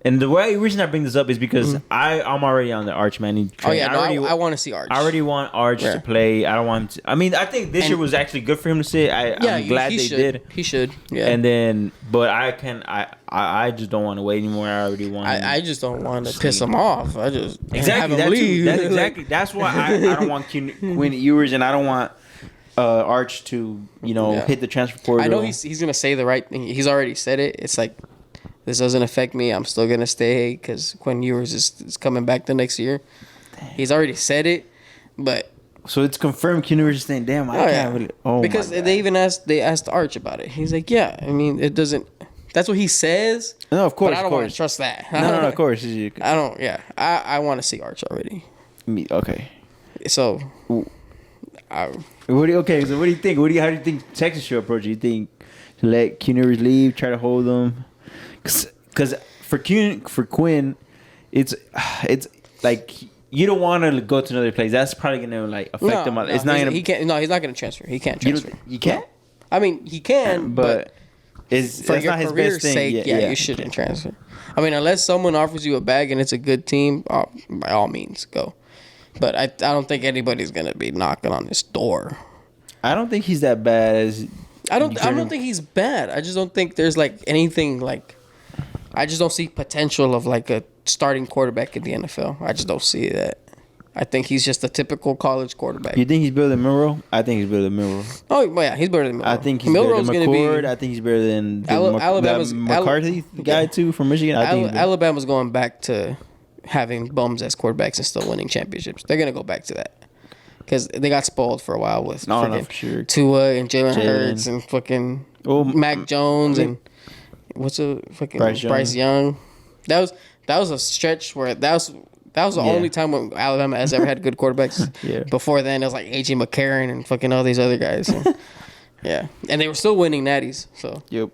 Speaker 1: And the reason I bring this up is because I'm already on the Arch Manning train.
Speaker 2: I want to see Arch.
Speaker 1: I already want Arch to play. I don't want him to. I mean, I think this year was actually good for him to sit. I'm glad they did.
Speaker 2: He should. Yeah.
Speaker 1: And then, but I just don't want to wait anymore. I already want.
Speaker 2: I just don't want to piss him off. I just
Speaker 1: exactly
Speaker 2: have him leave.
Speaker 1: That's exactly. That's why I don't want Quinn Ewers and I don't want. Arch to hit the transfer portal.
Speaker 2: I know he's gonna say the right thing. He's already said it. It's like this doesn't affect me. I'm still gonna stay because Quinn Ewers is coming back the next year. Damn. He's already said it, but
Speaker 1: so it's confirmed Quinn Ewers is staying. Damn, I can't really. Oh
Speaker 2: because they asked Arch about it. He's like, yeah. I mean, it doesn't. That's what he says.
Speaker 1: No, of course.
Speaker 2: But I don't want to trust that.
Speaker 1: No, of course.
Speaker 2: I don't. Yeah, I want to see Arch already.
Speaker 1: Okay.
Speaker 2: So.
Speaker 1: So what do you think? How do you think Texas should approach it? You think to let Quinn Ewers leave, try to hold them? Because for Quinn, it's like you don't want to go to another place. That's probably gonna like affect him. It's not gonna.
Speaker 2: He can't. No, he's not gonna transfer. He can't transfer.
Speaker 1: You can't.
Speaker 2: I mean, he can, but
Speaker 1: for your
Speaker 2: career's sake, you shouldn't transfer. I mean, unless someone offers you a bag and it's a good team, by all means, go. But I don't think anybody's gonna be knocking on his door.
Speaker 1: I don't think he's that bad.
Speaker 2: I don't think he's bad. I just don't think there's like anything like. I just don't see potential of like a starting quarterback in the NFL. I just don't see that. I think he's just a typical college quarterback.
Speaker 1: You think he's better than Milroe? I think he's better than Milroe.
Speaker 2: Oh, well, yeah, he's better than Milroe.
Speaker 1: I think he's better than McCord. I think he's better than Alabama's McCarthy guy too from Michigan.
Speaker 2: Alabama's going back to having bums as quarterbacks and still winning championships. They're gonna go back to that because they got spoiled for a while with
Speaker 1: for sure.
Speaker 2: Tua and Jalen Hurts and fucking Mac Jones and what's a fucking Bryce Young. That was a stretch where that was the only time when Alabama has ever had good quarterbacks. Yeah. Before then, it was like A.J. McCarron and fucking all these other guys. So, yeah, and they were still winning natties. So
Speaker 1: yep.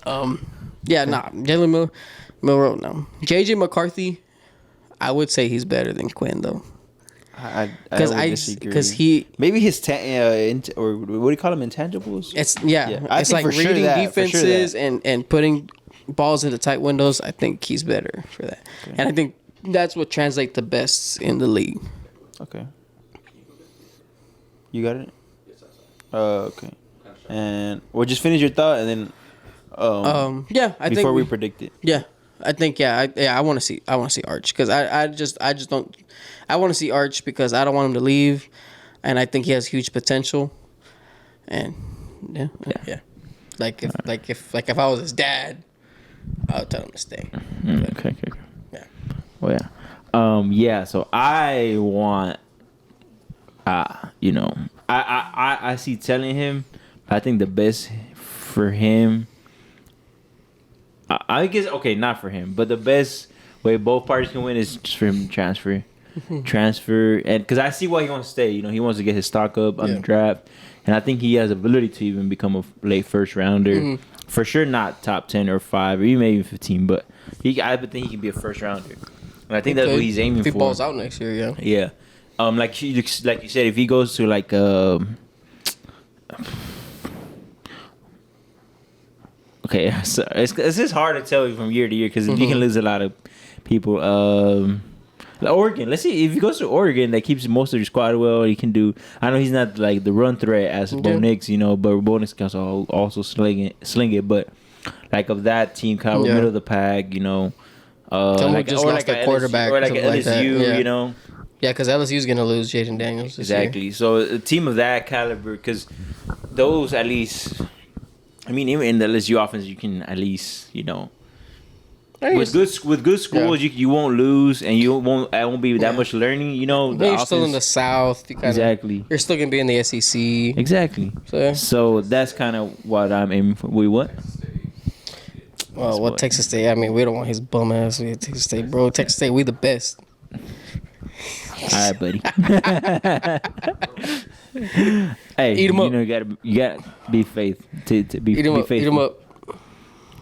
Speaker 2: Jalen Milroe, no. J.J. McCarthy. I would say he's better than Quinn though. Because he
Speaker 1: maybe his or what do you call them, intangibles?
Speaker 2: It's like reading defenses and putting balls into tight windows. I think he's better for that, and I think that's what translates the best in the league.
Speaker 1: Okay. You got it?
Speaker 3: Yes, I saw.
Speaker 1: Okay. And we'll just finish your thought and then.
Speaker 2: Yeah, I think
Speaker 1: before we predict it.
Speaker 2: Yeah, I think I want to see Arch because I just don't. I want to see Arch because I don't want him to leave, and I think he has huge potential. And yeah. Like if I was his dad, I would tell him to stay.
Speaker 1: Okay.
Speaker 2: Yeah.
Speaker 1: Well, yeah. So I want, I see telling him. I think the best for him. I guess not for him, but the best way both parties can win is just for him to transfer, and because I see why he wants to stay. He wants to get his stock up on the draft, and I think he has ability to even become a late first rounder. Mm-hmm. For sure, not top 10 or 5 or even maybe 15, but I would think he can be a first rounder, and I think that's what he's aiming for.
Speaker 2: If he balls out next year, yeah.
Speaker 1: Yeah, like you said, if he goes to like okay, so it's just hard to tell from year to year because you can lose a lot of people. Oregon, let's see if he goes to Oregon, that keeps most of your squad well. He can do. I know he's not like the run threat as Bo Nix, but Bo Nix can also sling it. But like of that team, kind of middle of the pack,
Speaker 2: like just lost a quarterback
Speaker 1: or like LSU,
Speaker 2: Yeah, because LSU's gonna lose Jaden Daniels this year.
Speaker 1: So a team of that caliber, because those at least. I mean, even in the LSU offense, you can at least, with good schools, you won't lose, and it won't be that much learning.
Speaker 2: You're still in the South.
Speaker 1: Exactly.
Speaker 2: You're still gonna be in the SEC.
Speaker 1: Exactly. So that's kind of what I'm aiming for. What?
Speaker 2: Well, what Texas State? I mean, we don't want his bum ass. We Texas State, bro. Texas State, we the best.
Speaker 1: All right, buddy. Hey,
Speaker 2: eat him up.
Speaker 1: You gotta be faith to be faithful.
Speaker 2: Eat him up.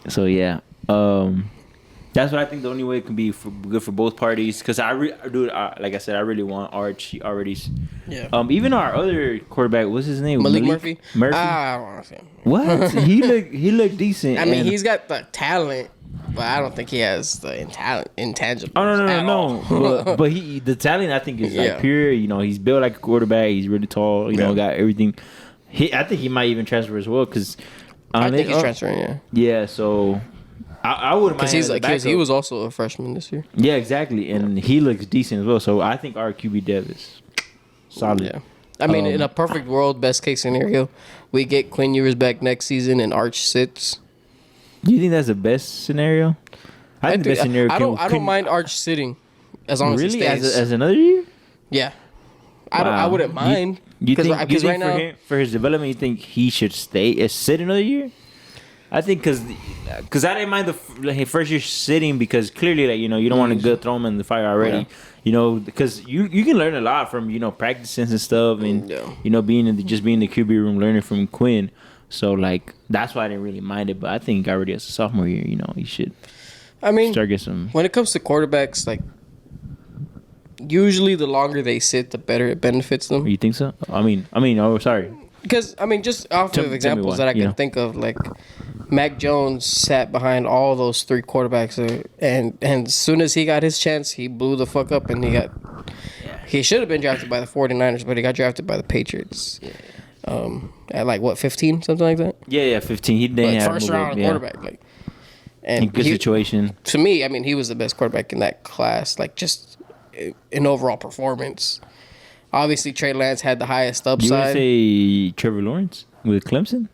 Speaker 1: So yeah, that's what I think the only way it can be good for both parties. Because like I said, I really want Arch. He already.
Speaker 2: Yeah.
Speaker 1: Even our other quarterback, what's his name?
Speaker 2: Malik Murphy.
Speaker 1: I
Speaker 2: don't want to say him.
Speaker 1: What? he looked decent.
Speaker 2: I mean, he's got the talent. But I don't think he has the intangibles.
Speaker 1: Oh no. But the talent I think is like pure. He's built like a quarterback. He's really tall. Got everything. I think he might even transfer as well because
Speaker 2: I think he's transferring. Yeah.
Speaker 1: Yeah. So I wouldn't mind.
Speaker 2: Because he was also a freshman this year.
Speaker 1: Yeah, exactly, and he looks decent as well. So I think our QB depth is solid.
Speaker 2: Yeah. I mean, in a perfect world, best case scenario, we get Quinn Ewers back next season and Arch sits.
Speaker 1: Do you think that's the best scenario? I think the best scenario.
Speaker 2: I don't mind Arch sitting as long as he stays.
Speaker 1: As another year.
Speaker 2: Yeah, I wouldn't mind.
Speaker 1: You think right now, for his development, you think he should sit another year? I think because I didn't mind the first year sitting because clearly you don't want to go throw him in the fire already. Yeah. Because you can learn a lot from practicing and stuff and being in the QB room learning from Quinn. So that's why I didn't really mind it, but I think already as a sophomore year, he should.
Speaker 2: I mean,
Speaker 1: start getting some.
Speaker 2: When it comes to quarterbacks, usually the longer they sit, the better it benefits them.
Speaker 1: You think so? I mean, sorry.
Speaker 2: Because just off of examples that I can think of, Mac Jones sat behind all those 3 quarterbacks, and as soon as he got his chance, he blew the fuck up, and he should have been drafted by the 49ers, but he got drafted by the Patriots. Yeah. At 15, something like that.
Speaker 1: Yeah, 15. He didn't have
Speaker 2: first round quarterback, and
Speaker 1: in good situation.
Speaker 2: To me, I mean, he was the best quarterback in that class. Just in overall performance. Obviously, Trey Lance had the highest upside.
Speaker 1: You would say Trevor Lawrence with Clemson?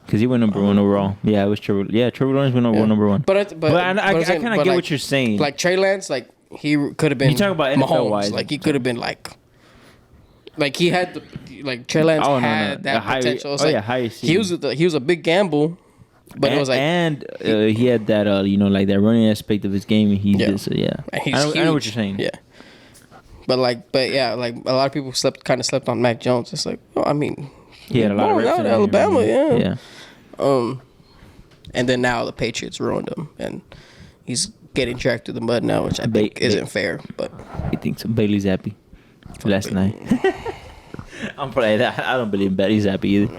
Speaker 1: Because he went number 1 overall. Yeah, it was Trevor. Yeah, Trevor Lawrence went number 1.
Speaker 2: But
Speaker 1: I kind of get what you're saying.
Speaker 2: Trey Lance, he could have been.
Speaker 1: You talking about NFL wise?
Speaker 2: He could have been he had Trey Lance had that potential. He was a big gamble, but it was
Speaker 1: and he had that that running aspect of his game, and he did. So yeah, I know what you're saying.
Speaker 2: Yeah, but a lot of people slept on Mac Jones. It's
Speaker 1: he had a lot of reps
Speaker 2: in Alabama. Yeah. And then now the Patriots ruined him, and he's getting dragged through the mud now, which I think isn't fair. But
Speaker 1: he thinks Bailey Zappi. Last night. I'm playing that. I don't believe Bailey Zappi either.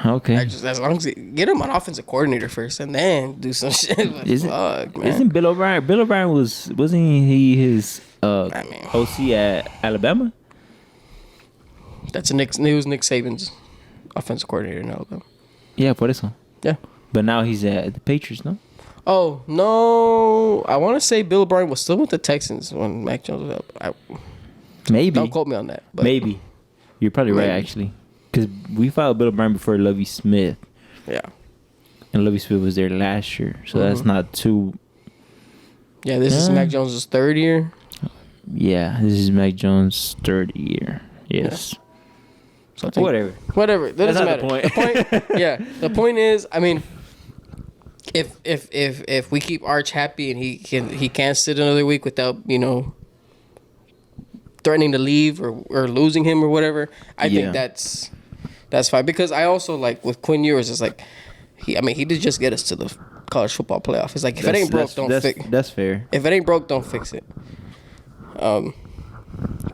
Speaker 1: Okay.
Speaker 2: As long as get him an offensive coordinator first, and then do some shit.
Speaker 1: Isn't Bill O'Brien? Bill O'Brien wasn't he his OC at Alabama?
Speaker 2: That's he was Nick Saban's offensive coordinator in Alabama.
Speaker 1: Yeah, por eso.
Speaker 2: Yeah.
Speaker 1: But now he's at the Patriots, no?
Speaker 2: Oh, no. I want to say Bill O'Brien was still with the Texans when Mac Jones was up.
Speaker 1: Maybe.
Speaker 2: Don't quote me on that. But
Speaker 1: maybe. You're probably right, actually. Because we filed Bill O'Brien before Lovie Smith.
Speaker 2: Yeah.
Speaker 1: And Lovie Smith was there last year. So that's not too...
Speaker 2: Yeah, this is Mac Jones' third year.
Speaker 1: Yeah, this is Mac Jones' third year. Yes. Yeah. So
Speaker 2: Whatever. That doesn't matter.
Speaker 1: The point.
Speaker 2: The point is, I mean, if we keep Arch happy and he can't sit another week without, threatening to leave or losing him or whatever, I think that's fine. Because I also, like, with Quinn Ewers, it's like, he did just get us to the college football playoff. It's like, if it ain't broke, don't fix it.
Speaker 1: That's fair.
Speaker 2: If it ain't broke, don't fix it.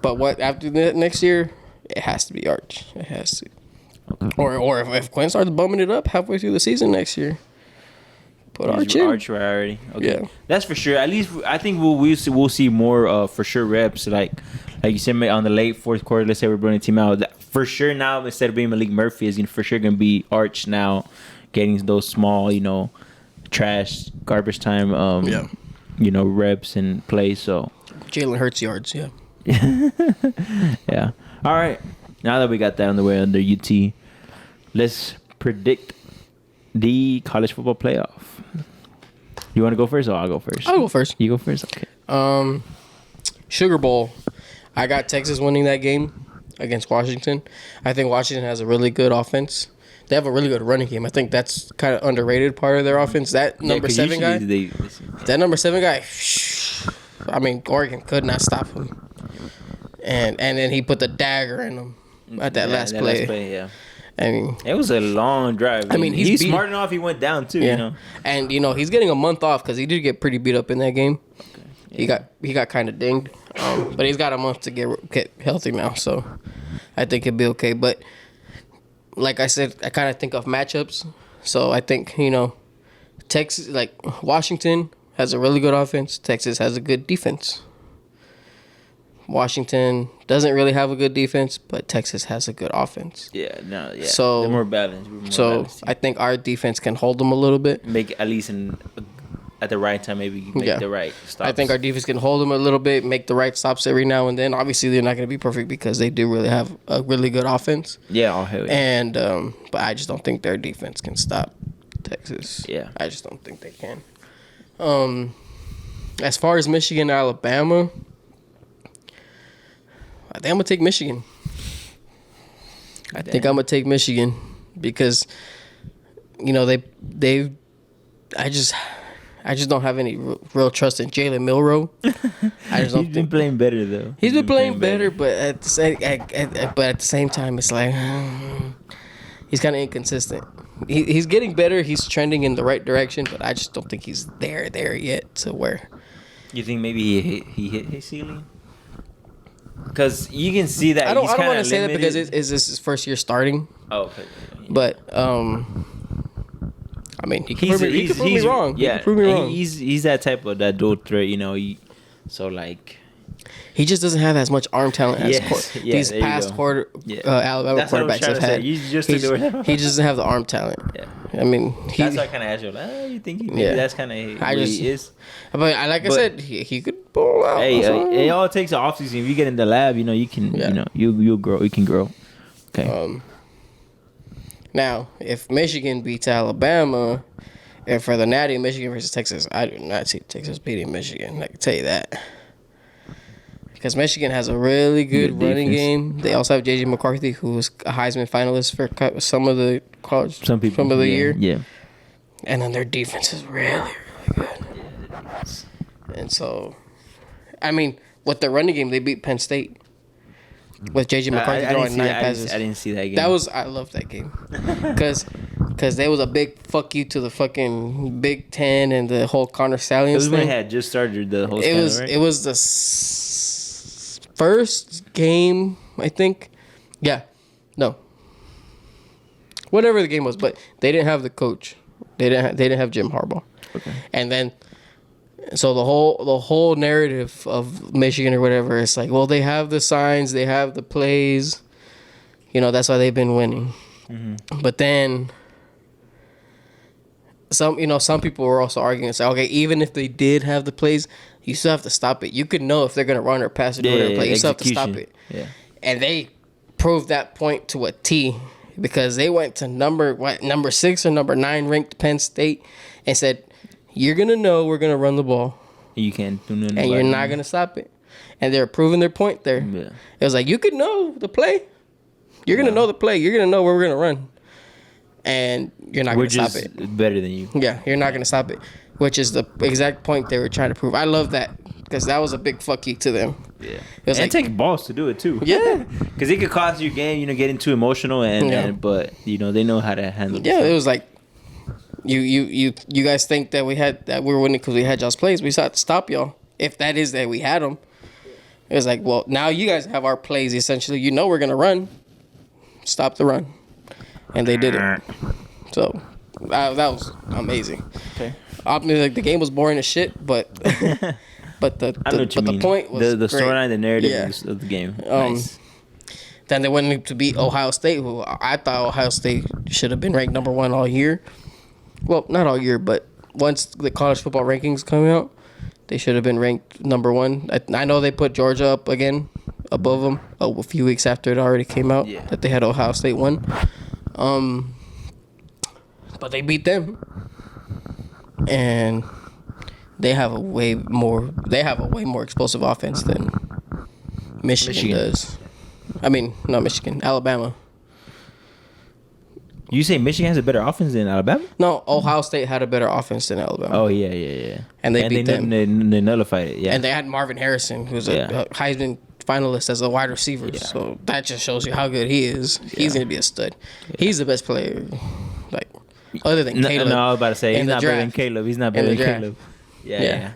Speaker 2: But what after the next year, it has to be Arch. It has to. Okay. Or if Quinn starts bumming it up halfway through the season next year, put Arch in.
Speaker 1: Arch already. Okay. Yeah. That's for sure. At least I think we'll see more for sure reps like you said on the late fourth quarter. Let's say we're bringing the team out. For sure now, instead of being Malik Murphy, is for sure gonna be Arch now, getting those small trash garbage time reps and plays. So
Speaker 2: Jalen Hurts yards. Yeah.
Speaker 1: Yeah. All right. Now that we got that on the way under UT, let's predict the college football playoff. You want to go first or I'll go first?
Speaker 2: I'll go first.
Speaker 1: You go first? Okay.
Speaker 2: Sugar Bowl. I got Texas winning that game against Washington. I think Washington has a really good offense. They have a really good running game. I think that's kind of underrated part of their offense. That number 7 guy. That number 7 guy. I mean, Oregon could not stop him. And then he put the dagger in him at that last play.
Speaker 1: Yeah.
Speaker 2: I mean,
Speaker 1: it was a long drive.
Speaker 2: I mean,
Speaker 1: he's smart enough. He went down too.
Speaker 2: Yeah. And he's getting a month off because he did get pretty beat up in that game. Okay. Yeah. He got kind of dinged, but he's got a month to get healthy now. So I think he'll be okay. But like I said, I kind of think of matchups. So I think Texas, like Washington, has a really good offense. Texas has a good defense. Washington doesn't really have a good defense, but Texas has a good offense.
Speaker 1: Yeah, no, yeah.
Speaker 2: So
Speaker 1: they're more balanced.
Speaker 2: So I think our defense can hold them a little bit.
Speaker 1: Make at least at the right time, maybe make the right stops.
Speaker 2: I think our defense can hold them a little bit, make the right stops every now and then. Obviously, they're not going to be perfect because they do really have a really good offense.
Speaker 1: Yeah, all hell yeah.
Speaker 2: And but I just don't think their defense can stop Texas.
Speaker 1: Yeah,
Speaker 2: I just don't think they can. As far as Michigan, Alabama, I think I'm gonna take Michigan. I think I'm gonna take Michigan because I just don't have any real trust in Jalen Milroe. I just don't.
Speaker 1: He's been playing better though.
Speaker 2: He's been playing better, but at the same time, it's like he's kind of inconsistent. He's getting better. He's trending in the right direction, but I just don't think he's there yet to where.
Speaker 1: You think maybe he hit his ceiling? Because you can see that.
Speaker 2: I don't want to say that because it's his first year starting.
Speaker 1: Oh, okay. Yeah.
Speaker 2: But I mean, he can prove me wrong.
Speaker 1: Yeah,
Speaker 2: he can prove me wrong.
Speaker 1: He's that type of that dual threat. So like.
Speaker 2: He just doesn't have as much arm talent as these past Alabama quarterbacks have had. He just doesn't have the arm talent. Yeah. I mean,
Speaker 1: that's why I kind of asked you. You think that's kind of he is?
Speaker 2: But I said, he could pull out.
Speaker 1: Hey, it all takes an offseason. If you get in the lab, you can, you'll grow. You can grow. Okay.
Speaker 2: Now, if Michigan beats Alabama, and for the Natty, Michigan versus Texas, I do not see Texas beating Michigan. I can tell you that. Because Michigan has a really good running game. They also have J.J. McCarthy, who was a Heisman finalist for some of the college, some of the year.
Speaker 1: Yeah.
Speaker 2: And then their defense is really, really good. And so, I mean, with their running game, they beat Penn State. With J.J. McCarthy throwing 9 passes.
Speaker 1: I didn't see that game.
Speaker 2: I love that game. Because there was a big fuck you to the fucking Big Ten and the whole Connor Stallions thing. It was
Speaker 1: when it had just started the whole scandal, right?
Speaker 2: It was the first game, I think. Yeah. No. Whatever the game was, but they didn't have the coach. They didn't have Jim Harbaugh.
Speaker 1: Okay.
Speaker 2: And then so the whole narrative of Michigan or whatever, it's like, well, they have the signs, they have the plays, that's why they've been winning. But then some people were also arguing and say, okay, even if they did have the plays, you still have to stop it. You could know if they're gonna run or pass or do whatever play. You still have to stop it.
Speaker 1: Yeah.
Speaker 2: And they proved that point to a T, because they went to number 6 or number 9 ranked Penn State and said, you're gonna know we're gonna run the ball.
Speaker 1: You can't do nothing.
Speaker 2: And you're not gonna stop it. And they're proving their point there.
Speaker 1: Yeah.
Speaker 2: It was like, you could know the play. You're gonna know the play. You're gonna know where we're gonna run. And you're not going to stop it.
Speaker 1: Better than you.
Speaker 2: Yeah, you're not going to stop it, which is the exact point they were trying to prove. I love that, because that was a big fuck you to them.
Speaker 1: Yeah. It was and take balls to do it, too.
Speaker 2: Yeah.
Speaker 1: Because it could cost your game, getting too emotional, but, they know how to handle it.
Speaker 2: Yeah, it was like, you guys think that we were winning because we had y'all's plays. We had to stop y'all. If that is that we had them. It was like, well, now you guys have our plays, essentially. We're going to run. Stop the run. And they did it. So that was amazing.
Speaker 1: Okay.
Speaker 2: The game was boring as shit, but the point was
Speaker 1: the storyline, the narrative of the game.
Speaker 2: Nice. Then they went to beat Ohio State, who I thought Ohio State should have been ranked number 1 all year. Well, not all year, but once the college football rankings come out, they should have been ranked number 1. I know they put Georgia up again above them a few weeks after it already came out that they had Ohio State 1. But they beat them, and they have a way more explosive offense than Michigan does. I mean, not Michigan, Alabama.
Speaker 1: You say Michigan has a better offense than Alabama?
Speaker 2: No, Ohio State had a better offense than Alabama.
Speaker 1: Oh yeah.
Speaker 2: And they beat them.
Speaker 1: They nullified it. Yeah.
Speaker 2: And they had Marvin Harrison, who's a Heisman finalist as a wide receiver. Yeah. So that just shows you how good he is. Yeah. He's gonna be a stud. Yeah. He's the best player, like other than Caleb.
Speaker 1: No, I was about to say he's not better than Caleb. He's not better than Caleb. Yeah.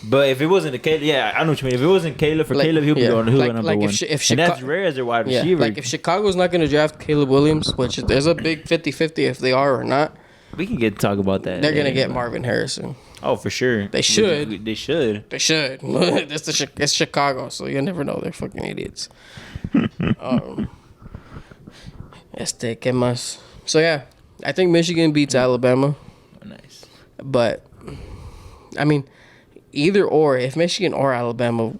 Speaker 1: But if it wasn't the Caleb, I know what you mean. If it wasn't Caleb Caleb, he'll be on number 1. And that's rare as their wide receiver.
Speaker 2: Like if Chicago's not gonna draft Caleb Williams, which there's a big 50-50 if they are or not.
Speaker 1: We can talk about that.
Speaker 2: They're gonna get Marvin Harrison.
Speaker 1: Oh, for sure.
Speaker 2: They should.
Speaker 1: They should.
Speaker 2: It's Chicago, so you'll never know. They're fucking idiots. ¿Qué más? So, yeah. I think Michigan beats Alabama.
Speaker 1: Oh, nice.
Speaker 2: But, I mean, either or. If Michigan or Alabama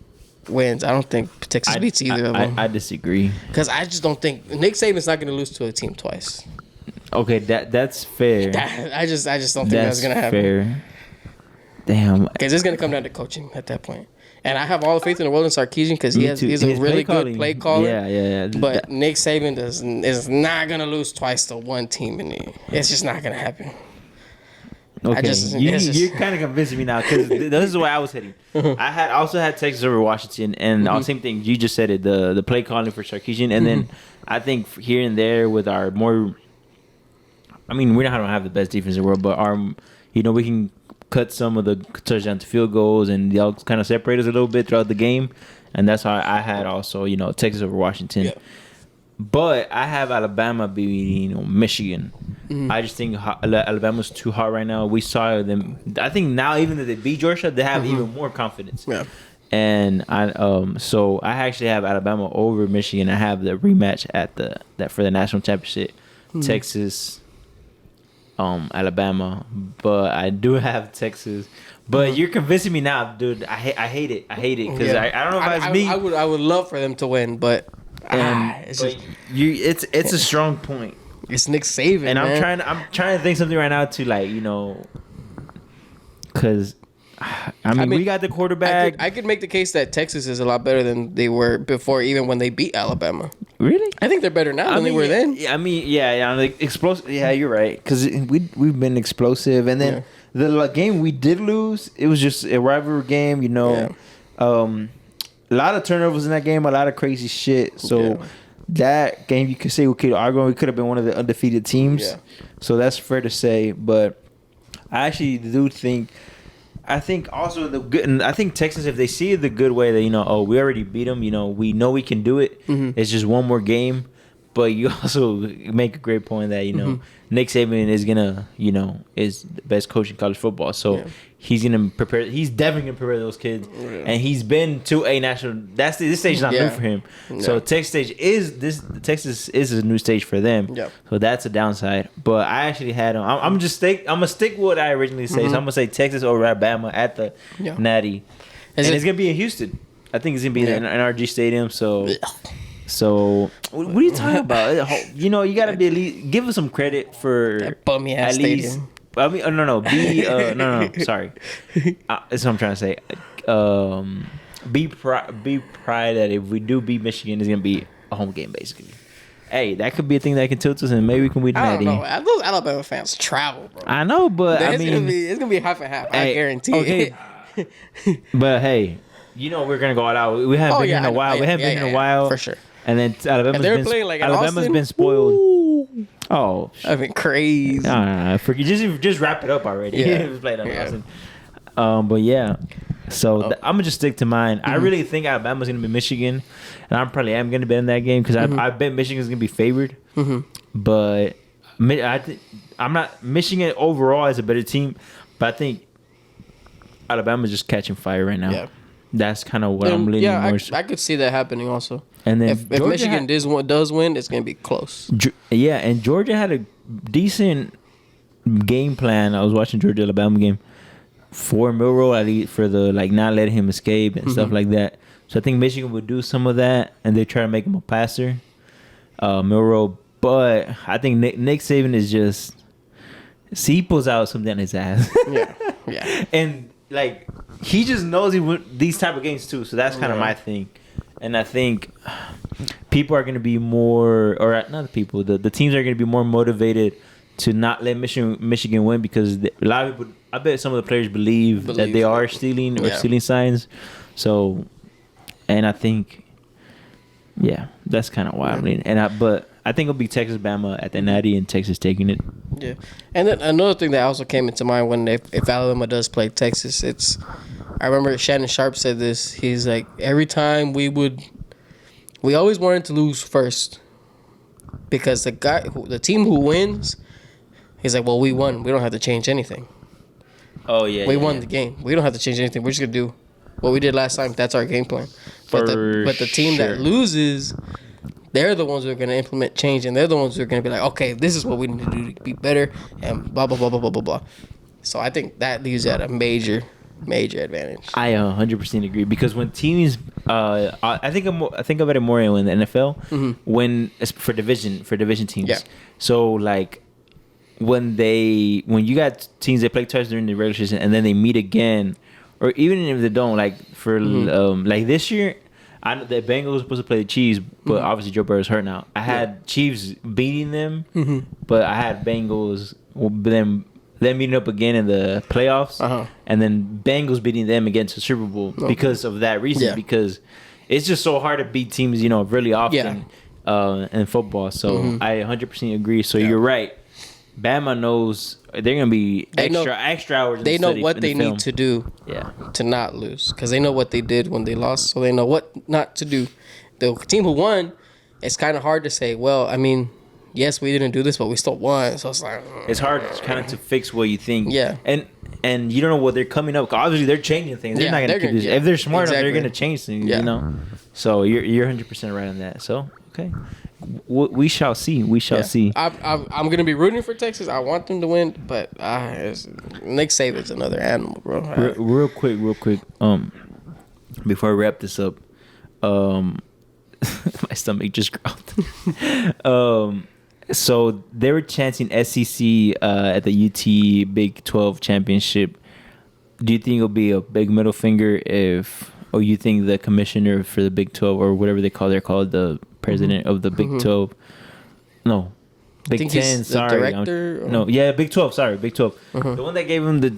Speaker 2: wins, I don't think Texas beats either of them.
Speaker 1: I disagree.
Speaker 2: Because I just don't think... Nick Saban's not going to lose to a team twice.
Speaker 1: Okay, that's fair.
Speaker 2: I just don't think that's going to happen.
Speaker 1: Fair. Damn.
Speaker 2: Because it's going to come down to coaching at that point. And I have all the faith in the world in Sarkisian because he's a really good play caller.
Speaker 1: Yeah.
Speaker 2: But Nick Saban is not going to lose twice to one team. It's just not going to happen.
Speaker 1: Okay, you're kind of convincing me now because this is where I was heading. I also had Texas over Washington, and same thing. You just said it, the play calling for Sarkisian. And then I think here and there with our more... I mean, we don't have the best defense in the world, but we can cut some of the touchdown to field goals, and they'll kind of separate us a little bit throughout the game. And that's how I had also, Texas over Washington. Yeah. But I have Alabama beating Michigan. I just think Alabama's too hot right now. We saw them. I think now even if they beat Georgia, they have even more confidence. Yeah. And so I actually have Alabama over Michigan. I have the rematch for the national championship, Texas, Alabama. But I do have Texas. But you're convincing me now, dude. I hate it. I hate it because I don't know if it's me.
Speaker 2: I would love for them to win, but.
Speaker 1: It's a strong point.
Speaker 2: It's Nick Saban,
Speaker 1: and
Speaker 2: man.
Speaker 1: I'm trying to think something right now to because I mean we got the quarterback.
Speaker 2: I could make the case that Texas is a lot better than they were before, even when they beat Alabama.
Speaker 1: Really?
Speaker 2: I think they're better now than they were then.
Speaker 1: I mean, like explosive. Yeah, you're right because we've been explosive, and then the game we did lose, it was just a rivalry game, A lot of turnovers in that game, a lot of crazy shit. So that game, you could say we could have been one of the undefeated teams. Yeah. So that's fair to say. But I actually do think, I think also the good, and I think Texas, if they see it the good way that we already beat them, we know we can do it. It's just one more game. But you also make a great point that, Nick Saban is gonna, is the best coach in college football. So he's gonna prepare. He's definitely gonna prepare those kids, and he's been to a national. This stage is not new for him. So Texas is a new stage for them. Yeah. So that's a downside. But I actually had them. I'm gonna stick with what I originally said. So I'm gonna say Texas over Alabama at the Natty, and it's gonna be in Houston. I think it's gonna be in NRG Stadium. So. So, what are you talking about? You gotta be at least give us some credit for
Speaker 2: that bummy ass stadium.
Speaker 1: I mean, no. Sorry, that's what I'm trying to say. Be pride that if we do beat Michigan, it's gonna be a home game, basically. Hey, that could be a thing that can tilt us, and maybe we can win that.
Speaker 2: I don't know. Those Alabama fans travel, bro.
Speaker 1: I know, but
Speaker 2: it's gonna be half and half. I guarantee it.
Speaker 1: But hey, we're gonna go all out. We haven't been here in a while. We haven't been here in a while
Speaker 2: for sure.
Speaker 1: And then Alabama's been spoiled.
Speaker 2: Ooh.
Speaker 1: Oh,
Speaker 2: I've been crazy.
Speaker 1: No. Just wrap it up already. Yeah. But yeah. So I'm gonna just stick to mine. I really think Alabama's gonna be Michigan, and I probably am gonna bet in that game because I bet Michigan's gonna be favored. But I'm not. Michigan overall is a better team, but I think Alabama's just catching fire right now. Yeah. That's kind of what I'm leaning more.
Speaker 2: I could see that happening also.
Speaker 1: And then
Speaker 2: if Michigan does win, it's going to be close.
Speaker 1: Yeah, and Georgia had a decent game plan. I was watching Georgia-Alabama game for Milroe, at least for the not letting him escape and stuff like that. So I think Michigan would do some of that, and they try to make him a passer, Milroe. But I think Nick Saban is just he pulls out something on his ass. Yeah. And he just knows he win these type of games too. So that's kind of my thing. And I think people are going to be more, or not the people, the teams are going to be more motivated to not let Michigan win because a lot of people, I bet some of the players believe that they are stealing or stealing signs. So, and I think, that's kind of why I'm leaning. But I think it'll be Texas, Bama at the Natty and Texas taking it.
Speaker 2: Yeah. And then another thing that also came into mind when if Alabama does play Texas, I remember Shannon Sharp said this. He's like, every time we always wanted to lose first because the team who wins, he's like, well, we won. We don't have to change anything.
Speaker 1: Oh, yeah.
Speaker 2: We won the game. We don't have to change anything. We're just going to do what we did last time. That's our game plan. But the team that loses, they're the ones who are going to implement change, and they're the ones who are going to be like, okay, this is what we need to do to be better, and blah, blah, blah, blah, blah, blah, blah. So I think that leaves at a major advantage. I
Speaker 1: 100% agree because when teams, I think about it more in the NFL when it's for division teams. Yeah. So when you got teams that play twice during the regular season and then they meet again, or even if they don't, this year, I know the Bengals were supposed to play the Chiefs, but obviously Joe Burrow's hurt now. I had Chiefs beating them, but I had Bengals them meeting up again in the playoffs, and then Bengals beating them again to Super Bowl because of that reason. Yeah. Because it's just so hard to beat teams, really often in football. So I 100% agree. So you're right. Bama knows they're gonna be extra hours.
Speaker 2: They know what they need to do, to not lose, because they know what they did when they lost, so they know what not to do. The team who won, it's kind of hard to say. Well, I mean, yes, we didn't do this, but we still won. So it's like
Speaker 1: it's hard kind of to fix what you think. Yeah, and you don't know what they're coming up. Obviously, they're changing things. They're not gonna keep this. If they're smart enough, they're gonna change things. So you're 100% right on that. So okay. We shall see. We shall see.
Speaker 2: I'm gonna be rooting for Texas. I want them to win, but Nick Saban's another animal, bro.
Speaker 1: Real quick. Before I wrap this up, my stomach just growled. So they were chanting SEC at the UT Big 12 championship. Do you think it'll be a big middle finger or you think the commissioner for the Big 12 or whatever they're called the president of the Big 12. No. Big 10, sorry. Big 12, sorry. Big 12. The one that gave him the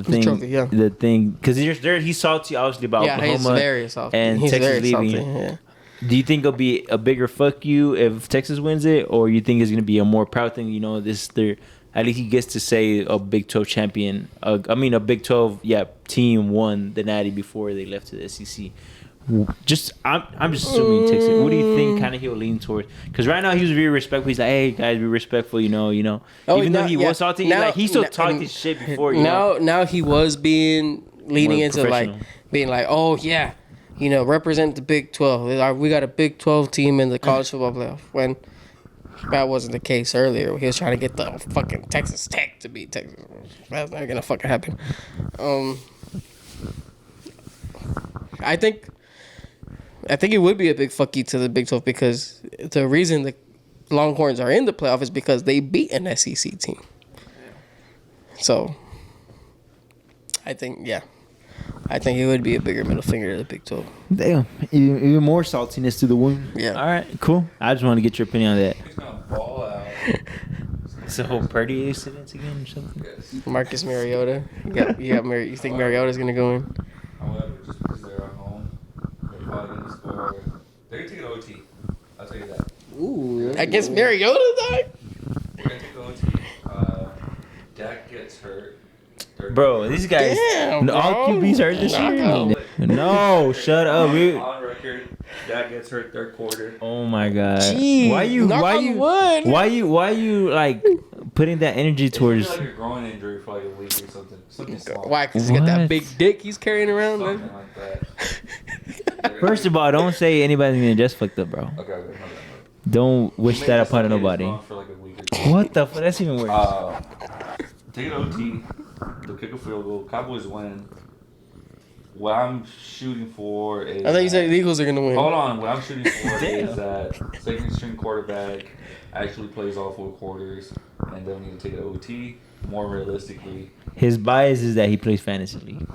Speaker 1: thing. Trophy, the thing. Because he's salty, obviously, about Oklahoma. He's very salty. And he's Texas leaving. Salty, Do you think it'll be a bigger fuck you if Texas wins it? Or you think it's going to be a more proud thing? At least he gets to say a Big 12 champion. A Big 12, team won the Natty before they left to the SEC. I'm just assuming he takes it. What do you think? Kind of he'll lean towards? Because right now he was very respectful. He's like, "Hey guys, be respectful."
Speaker 2: Oh,
Speaker 1: Even though he was salty, he still talked his shit before.
Speaker 2: Now he was leaning into
Speaker 1: professional.
Speaker 2: being like, "Oh yeah, represent the Big 12. We got a Big 12 team in the college football playoff." When that wasn't the case earlier. He was trying to get the fucking Texas Tech to beat Texas. That's not gonna fucking happen. I think it would be a big fuck you to the Big 12 because the reason the Longhorns are in the playoff is because they beat an SEC team. So, I think it would be a bigger middle finger to the Big 12.
Speaker 1: Damn, even more saltiness to the wound.
Speaker 2: Yeah.
Speaker 1: All right, cool. I just want to get your opinion on that.
Speaker 3: He's gonna ball out.
Speaker 1: It's the whole Purdy incident again or something?
Speaker 3: Yes.
Speaker 2: Marcus Mariota. You think Mariota's gonna go in?
Speaker 3: However, just because they're at home, they're probably gonna score. They're gonna take an OT. I'll tell you that.
Speaker 2: Ooh. Against Mariota, though?
Speaker 3: They're gonna take an OT. Dak gets hurt.
Speaker 1: Bro, these guys,
Speaker 2: Damn,
Speaker 1: all
Speaker 2: bro.
Speaker 1: QBs hurt this year. No, shut up.
Speaker 3: On record, Dak gets hurt third quarter.
Speaker 1: Oh my god.
Speaker 2: Jeez,
Speaker 1: Why you like putting that energy towards?
Speaker 3: Like a groin injury for like a week or something. Something small.
Speaker 2: Why? Because he got that
Speaker 1: What?
Speaker 2: big dick he's carrying around,
Speaker 3: Something
Speaker 2: man.
Speaker 3: like that.
Speaker 1: First of all, don't say anybody's gonna just fucked up, bro.
Speaker 3: Okay.
Speaker 1: Don't wish that upon nobody.
Speaker 3: For like a week or two.
Speaker 1: What the fuck? That's even worse.
Speaker 3: Take an OT. They'll kick a field goal. Cowboys win. What I'm shooting for is.
Speaker 2: I thought you said the Eagles are gonna win.
Speaker 3: Hold on. What I'm shooting for
Speaker 1: Damn.
Speaker 3: is that second string quarterback actually plays all 4 quarters and they'll need to take an OT. More realistically,
Speaker 1: His bias is that he plays fantasy league.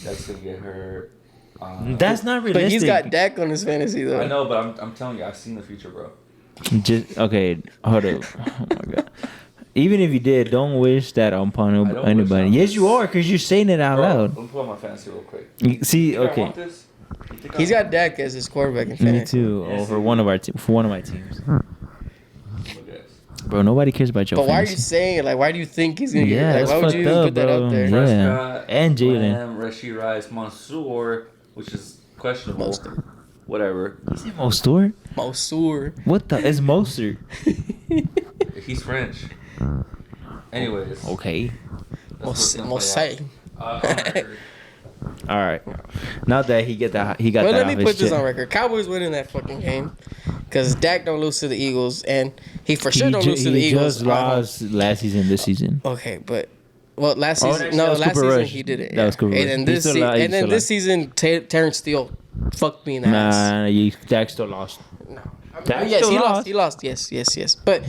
Speaker 3: that's gonna get hurt.
Speaker 1: That's not realistic.
Speaker 2: But he's got Dak on his fantasy though.
Speaker 3: I know, but I'm telling you, I've seen the future, bro.
Speaker 1: Just okay. Hold up. Oh my god. Even if you did, don't wish that upon
Speaker 3: I don't
Speaker 1: anybody.
Speaker 3: wish that.
Speaker 1: Yes, you are, because you're saying it out
Speaker 3: Bro,
Speaker 1: loud.
Speaker 3: let me pull out my fantasy real quick.
Speaker 1: See,
Speaker 3: You think I
Speaker 1: okay.
Speaker 3: want this? You think
Speaker 2: He's
Speaker 3: I
Speaker 2: got Dak as his quarterback in
Speaker 1: Me
Speaker 2: fantasy.
Speaker 1: too.
Speaker 3: Yes,
Speaker 1: For
Speaker 3: he
Speaker 1: one
Speaker 3: is.
Speaker 1: of our for one of my teams.
Speaker 3: Look at this.
Speaker 1: Bro, nobody cares about your
Speaker 2: But why are you
Speaker 1: fantasy.
Speaker 2: saying it? Like, why do you think he's gonna
Speaker 1: Yeah,
Speaker 2: get? Like,
Speaker 1: that's
Speaker 2: why would
Speaker 1: fucked
Speaker 2: you even
Speaker 1: up,
Speaker 2: put that
Speaker 1: bro.
Speaker 2: out there?
Speaker 1: Yeah.
Speaker 3: Prescott,
Speaker 1: And Jalen.
Speaker 3: Lamb, Rashee Rice, Mansour, which is questionable.
Speaker 2: Mostert.
Speaker 3: Whatever.
Speaker 1: Is it Mostert?
Speaker 2: Mansour.
Speaker 1: What the? It's Mostert.
Speaker 3: He's French. Anyways.
Speaker 1: Okay.
Speaker 3: that's what's gonna play out.
Speaker 2: Mosay.
Speaker 3: On record.
Speaker 1: All right. Now that he got
Speaker 2: But
Speaker 1: that
Speaker 2: let
Speaker 1: off
Speaker 2: me
Speaker 1: his
Speaker 2: put this
Speaker 1: chest.
Speaker 2: on record. Cowboys winning that fucking game because Dak don't lose to the Eagles, and he for sure don't lose to the
Speaker 1: He
Speaker 2: Eagles.
Speaker 1: just lost last season, this season.
Speaker 2: Okay, but last
Speaker 1: Oh,
Speaker 2: season,
Speaker 1: that
Speaker 2: no,
Speaker 1: was
Speaker 2: last
Speaker 1: Cooper
Speaker 2: season
Speaker 1: Rush.
Speaker 2: he did it.
Speaker 1: That was Cooper Rush.
Speaker 2: And then
Speaker 1: He
Speaker 2: this,
Speaker 1: still lied. He still lied.
Speaker 2: season, Terrence Steele fucked me in the ass.
Speaker 1: Nah, Dak still lost.
Speaker 2: No.
Speaker 1: Dak
Speaker 2: Yes,
Speaker 1: still
Speaker 2: he
Speaker 1: lost.
Speaker 2: lost. He lost. Yes. But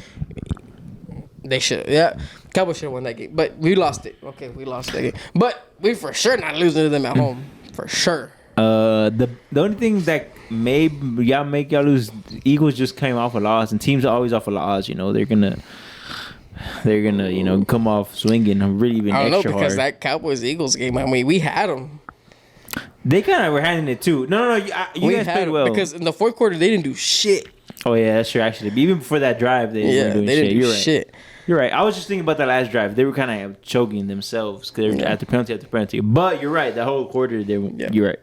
Speaker 2: they should. Yeah, Cowboys should have won that game. But we lost it. Okay, we lost that game. But we for sure not losing to them at home. For sure.
Speaker 1: The only thing that make y'all lose, Eagles just came off a loss, and teams are always off a loss. They're gonna come off swinging really even
Speaker 2: I don't know
Speaker 1: extra
Speaker 2: because
Speaker 1: hard.
Speaker 2: that Cowboys Eagles game. I mean, we had them.
Speaker 1: They kind of were handling it too. No, you guys played well.
Speaker 2: because in the fourth quarter they didn't do shit.
Speaker 1: Oh yeah, that's true. Actually, but even before that drive, they weren't doing
Speaker 2: they
Speaker 1: shit.
Speaker 2: didn't do
Speaker 1: You're right.
Speaker 2: shit.
Speaker 1: You're right. I was just thinking about that last drive. They were kind of choking themselves because they were after penalty. But you're right. That whole quarter, you're right.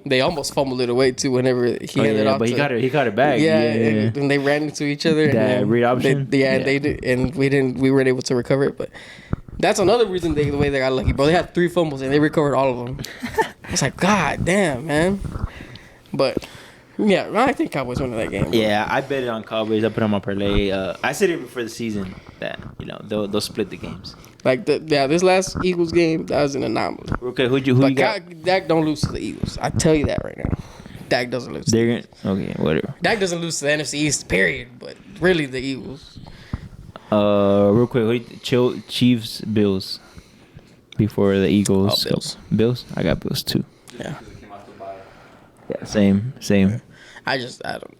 Speaker 2: They almost fumbled it away too. Whenever he handed off,
Speaker 1: but he got it back.
Speaker 2: Yeah, and they ran into each other.
Speaker 1: That
Speaker 2: and then
Speaker 1: read option?
Speaker 2: They did, and we weren't able to recover it. But that's another reason the way they got lucky, bro. They had 3 fumbles and they recovered all of them. It's like, God damn, man. But yeah, I think Cowboys winning that game. Bro.
Speaker 1: Yeah, I bet it on Cowboys. I put on my parlay. I said it before the season that they'll split the games.
Speaker 2: Like this last Eagles game, that was an anomaly.
Speaker 1: Okay, who you got?
Speaker 2: Dak don't lose to the Eagles. I tell you that right now. Dak doesn't lose.
Speaker 1: They're gonna whatever.
Speaker 2: Dak doesn't lose to the NFC East. Period. But really, the Eagles.
Speaker 1: Real quick, Chiefs, Bills. Before the Eagles.
Speaker 2: Oh, Bills.
Speaker 1: Bills. I got Bills too.
Speaker 2: Yeah.
Speaker 3: Because it came out the bye.
Speaker 1: Yeah, same.
Speaker 2: I don't.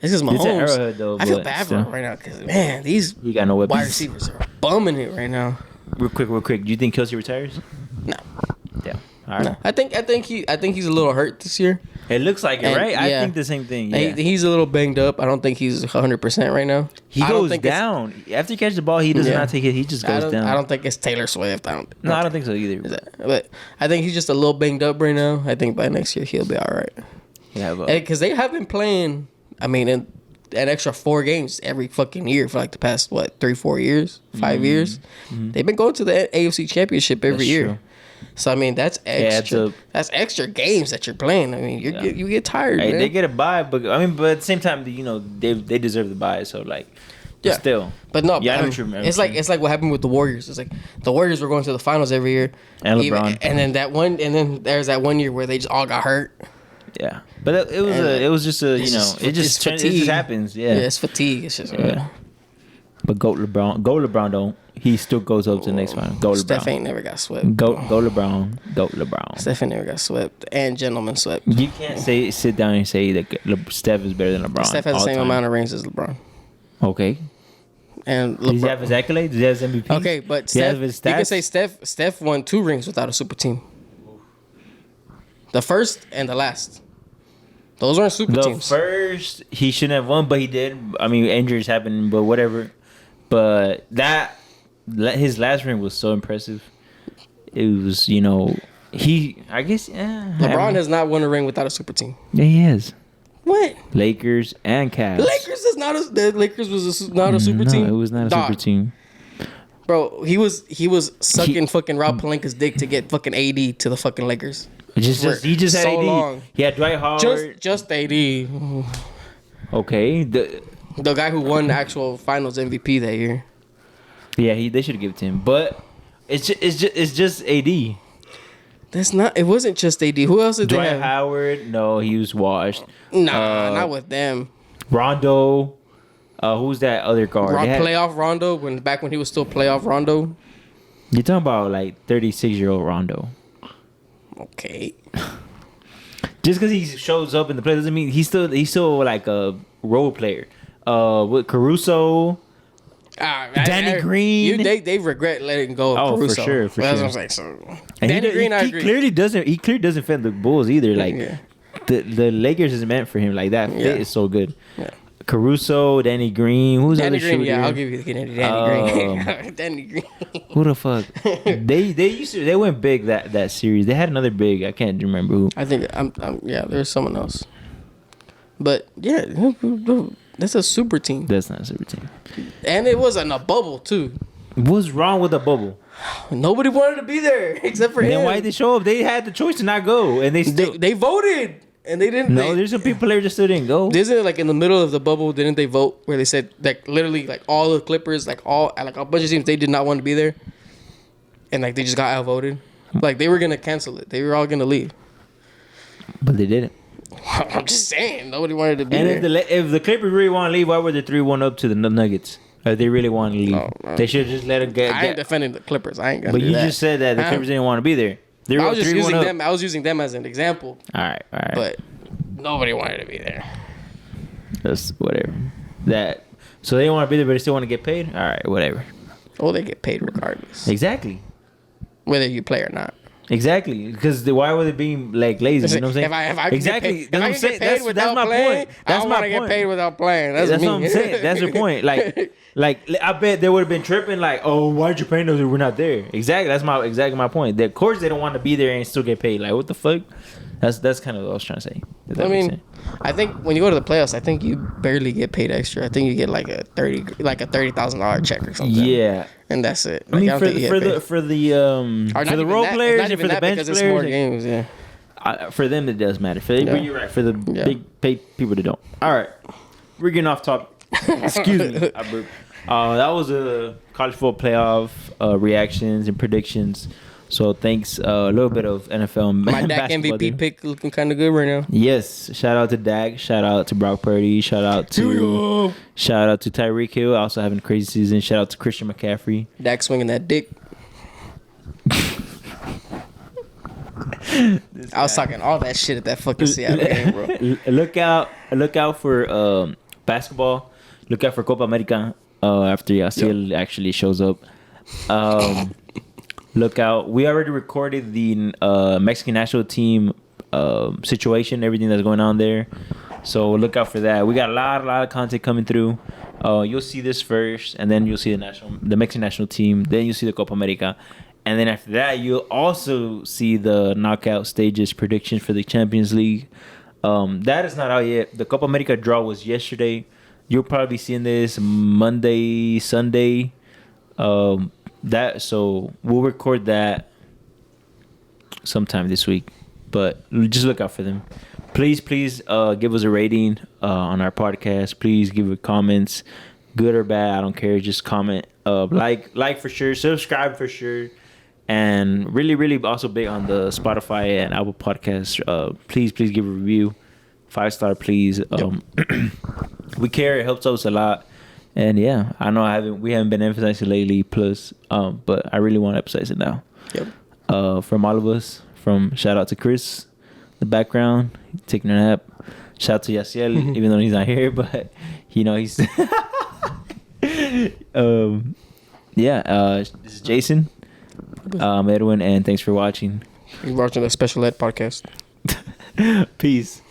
Speaker 2: It's just
Speaker 1: It's at
Speaker 2: Mahomes.
Speaker 1: Arrowhead, though,
Speaker 2: I feel
Speaker 1: but
Speaker 2: bad for
Speaker 1: still.
Speaker 2: him right now because man, these
Speaker 1: He got no weapons.
Speaker 2: wide receivers are bumming it right now.
Speaker 1: Real quick. Do you think Kelsey retires?
Speaker 2: No,
Speaker 1: Yeah. All right.
Speaker 2: I think he's a little hurt this year.
Speaker 1: It looks like it,
Speaker 2: And,
Speaker 1: right?
Speaker 2: yeah.
Speaker 1: I think the same thing. Yeah.
Speaker 2: He's a little banged up. I don't think he's 100% right now.
Speaker 1: He goes down after he catches the ball. He does not take it. He just goes down.
Speaker 2: I don't think it's Taylor Swift. I
Speaker 1: don't think so either.
Speaker 2: But I think he's just a little banged up right now. I think by next year he'll be all right. Yeah, because they have been playing. I mean, an extra 4 games every fucking year for like the past 3-4 years, 5 years. Mm-hmm. They've been going to the AFC Championship every year. True. So I mean that's extra. Yeah, that's extra games that you're playing. I mean you get tired. Hey, man.
Speaker 1: They get a bye, but at the same time, they deserve the bye. So like, still.
Speaker 2: But no, yeah, it's like what happened with the Warriors. It's like the Warriors were going to the finals every year,
Speaker 1: and LeBron,
Speaker 2: and then there's that one year where they just all got hurt.
Speaker 1: Yeah, but it was just it just happens. Yeah,
Speaker 2: it's fatigue. It's just
Speaker 1: But go LeBron don't. He still goes up to the next final. Go LeBron.
Speaker 2: Steph ain't never got swept.
Speaker 1: Go LeBron.
Speaker 2: Steph ain't never got swept. And gentlemen swept.
Speaker 1: You can't sit down and say that Steph is better than LeBron.
Speaker 2: Steph has the same amount of rings as LeBron.
Speaker 1: Okay.
Speaker 2: And
Speaker 1: LeBron. Does he have his accolades? Does he have his MVP?
Speaker 2: Okay, but Steph, you can say Steph won 2 rings without a super team. The first and the last. Those aren't super teams.
Speaker 1: The first, he shouldn't have won, but he did. I mean, injuries happen, but whatever. But his last ring was so impressive. It was, I guess,
Speaker 2: LeBron has not won a ring without a super team.
Speaker 1: Yeah, he has.
Speaker 2: What?
Speaker 1: Lakers and Cavs.
Speaker 2: The Lakers was not a super team.
Speaker 1: No, it was not a super team.
Speaker 2: Bro, he was sucking fucking Rob Pelinka's dick to get fucking AD to the fucking Lakers.
Speaker 1: He just had AD.
Speaker 2: Long.
Speaker 1: He had Dwight Howard.
Speaker 2: Just AD.
Speaker 1: Okay.
Speaker 2: The guy who won the actual Finals MVP that year.
Speaker 1: Yeah, they should have given it to him, but it's just AD.
Speaker 2: That's not. It wasn't just AD. Who else did they have?
Speaker 1: Dwight Howard. No, he was washed.
Speaker 2: Nah, not with them.
Speaker 1: Rondo. Who's that other guard?
Speaker 2: Playoff Rondo. Back when he was still playoff Rondo.
Speaker 1: You're talking about like 36-year-old Rondo.
Speaker 2: Okay.
Speaker 1: Just because he shows up in the play doesn't mean he's still like a role player. With Caruso, Danny Green,
Speaker 2: they regret letting go of Caruso.
Speaker 1: For sure.
Speaker 2: That's what I'm saying. So,
Speaker 1: Danny Green, I agree. He clearly doesn't fit the Bulls either. Like the Lakers is meant for him. Like that fit is so good. Yeah. Caruso, Danny Green, who's Danny Green?
Speaker 2: Yeah, I'll give you the Danny Green. Danny Green.
Speaker 1: Who the fuck? they went big that series. They had another big. I can't remember who.
Speaker 2: I think there's someone else. But yeah, that's a super team.
Speaker 1: That's not a super team.
Speaker 2: And it was in a bubble too.
Speaker 1: What's wrong with the bubble?
Speaker 2: Nobody wanted to be there except for him.
Speaker 1: Then why did they show up? They had the choice to not go, and
Speaker 2: they voted. And they didn't.
Speaker 1: No, there's some people there just still didn't go.
Speaker 2: Isn't like in the middle of the bubble? Didn't they vote where they said like literally like all the Clippers, like a bunch of teams, they did not want to be there, and like they just got outvoted. Like they were gonna cancel it. They were all gonna leave.
Speaker 1: But they didn't.
Speaker 2: I'm just saying, nobody wanted to be
Speaker 1: there.
Speaker 2: And
Speaker 1: if the Clippers really want to leave, why were they 3-1 up to the Nuggets? If they really want to leave, they should just let it get.
Speaker 2: I ain't defending the Clippers. I ain't gonna.
Speaker 1: But you just said that the Clippers didn't want to be there.
Speaker 2: I was just using them. I was using them as an example.
Speaker 1: All right.
Speaker 2: But nobody wanted to be there.
Speaker 1: That's whatever. So they don't want to be there, but they still want to get paid. All right, whatever.
Speaker 2: Oh, they get paid regardless.
Speaker 1: Exactly.
Speaker 2: Whether you play or not.
Speaker 1: Exactly, because why were they being like lazy? You know what I'm saying?
Speaker 2: If I
Speaker 1: exactly.
Speaker 2: Get paid without my
Speaker 1: playing,
Speaker 2: point. I want to get paid without playing. That's
Speaker 1: what I'm saying. That's your point. Like I bet they would have been tripping. Like, oh, why'd you pay us if we're not there? Exactly. That's my point. Of course, they don't want to be there and still get paid. Like, what the fuck? That's kind of what I was trying to say.
Speaker 2: I mean, I think when you go to the playoffs, I think you barely get paid extra. I think you get like a $30,000 check or something.
Speaker 1: Yeah,
Speaker 2: and that's it.
Speaker 1: Like, I mean, for the role players and for the bench players,
Speaker 2: more games. Yeah,
Speaker 1: for them it does matter. But you're right. For the big paid people that don't. All right, we're getting off topic. Excuse me. That was a college football playoff reactions and predictions. So thanks, a little bit of NFL.
Speaker 2: My Dak MVP pick looking kind of good right now.
Speaker 1: Yes, shout out to Dak. Shout out to Brock Purdy. Shout out to Tyreek Hill, also having a crazy season. Shout out to Christian McCaffrey.
Speaker 2: Dak swinging that dick. I was talking all that shit at that fucking Seattle game, bro.
Speaker 1: Look out for basketball. Look out for Copa America after Yasiel actually shows up. look out. We already recorded the Mexican national team situation, everything that's going on there. So look out for that. We got a lot of content coming through. You'll see this first, and then you'll see the Mexican national team. Then you'll see the Copa America, and then after that, you'll also see the knockout stages predictions for the Champions League. That is not out yet. The Copa America draw was yesterday. You'll probably be seeing this Monday, Sunday. So we'll record that sometime this week, but just look out for them. Please give us a rating on our podcast. Please give it comments, good or bad. I don't care. Just comment. Like for sure. Subscribe for sure. And really also big on the Spotify and Apple Podcasts. Please give a review. 5-star, please. We care. It helps us a lot. And yeah, I know we haven't been emphasizing lately. Plus, but I really want to emphasize it now. Yep. From all of us, shout out to Chris, the background, taking a nap. Shout out to Yaciel, even though he's not here, but he's. This is Jason, Edwin, and thanks for watching.
Speaker 2: You're watching the Special Ed podcast.
Speaker 1: Peace.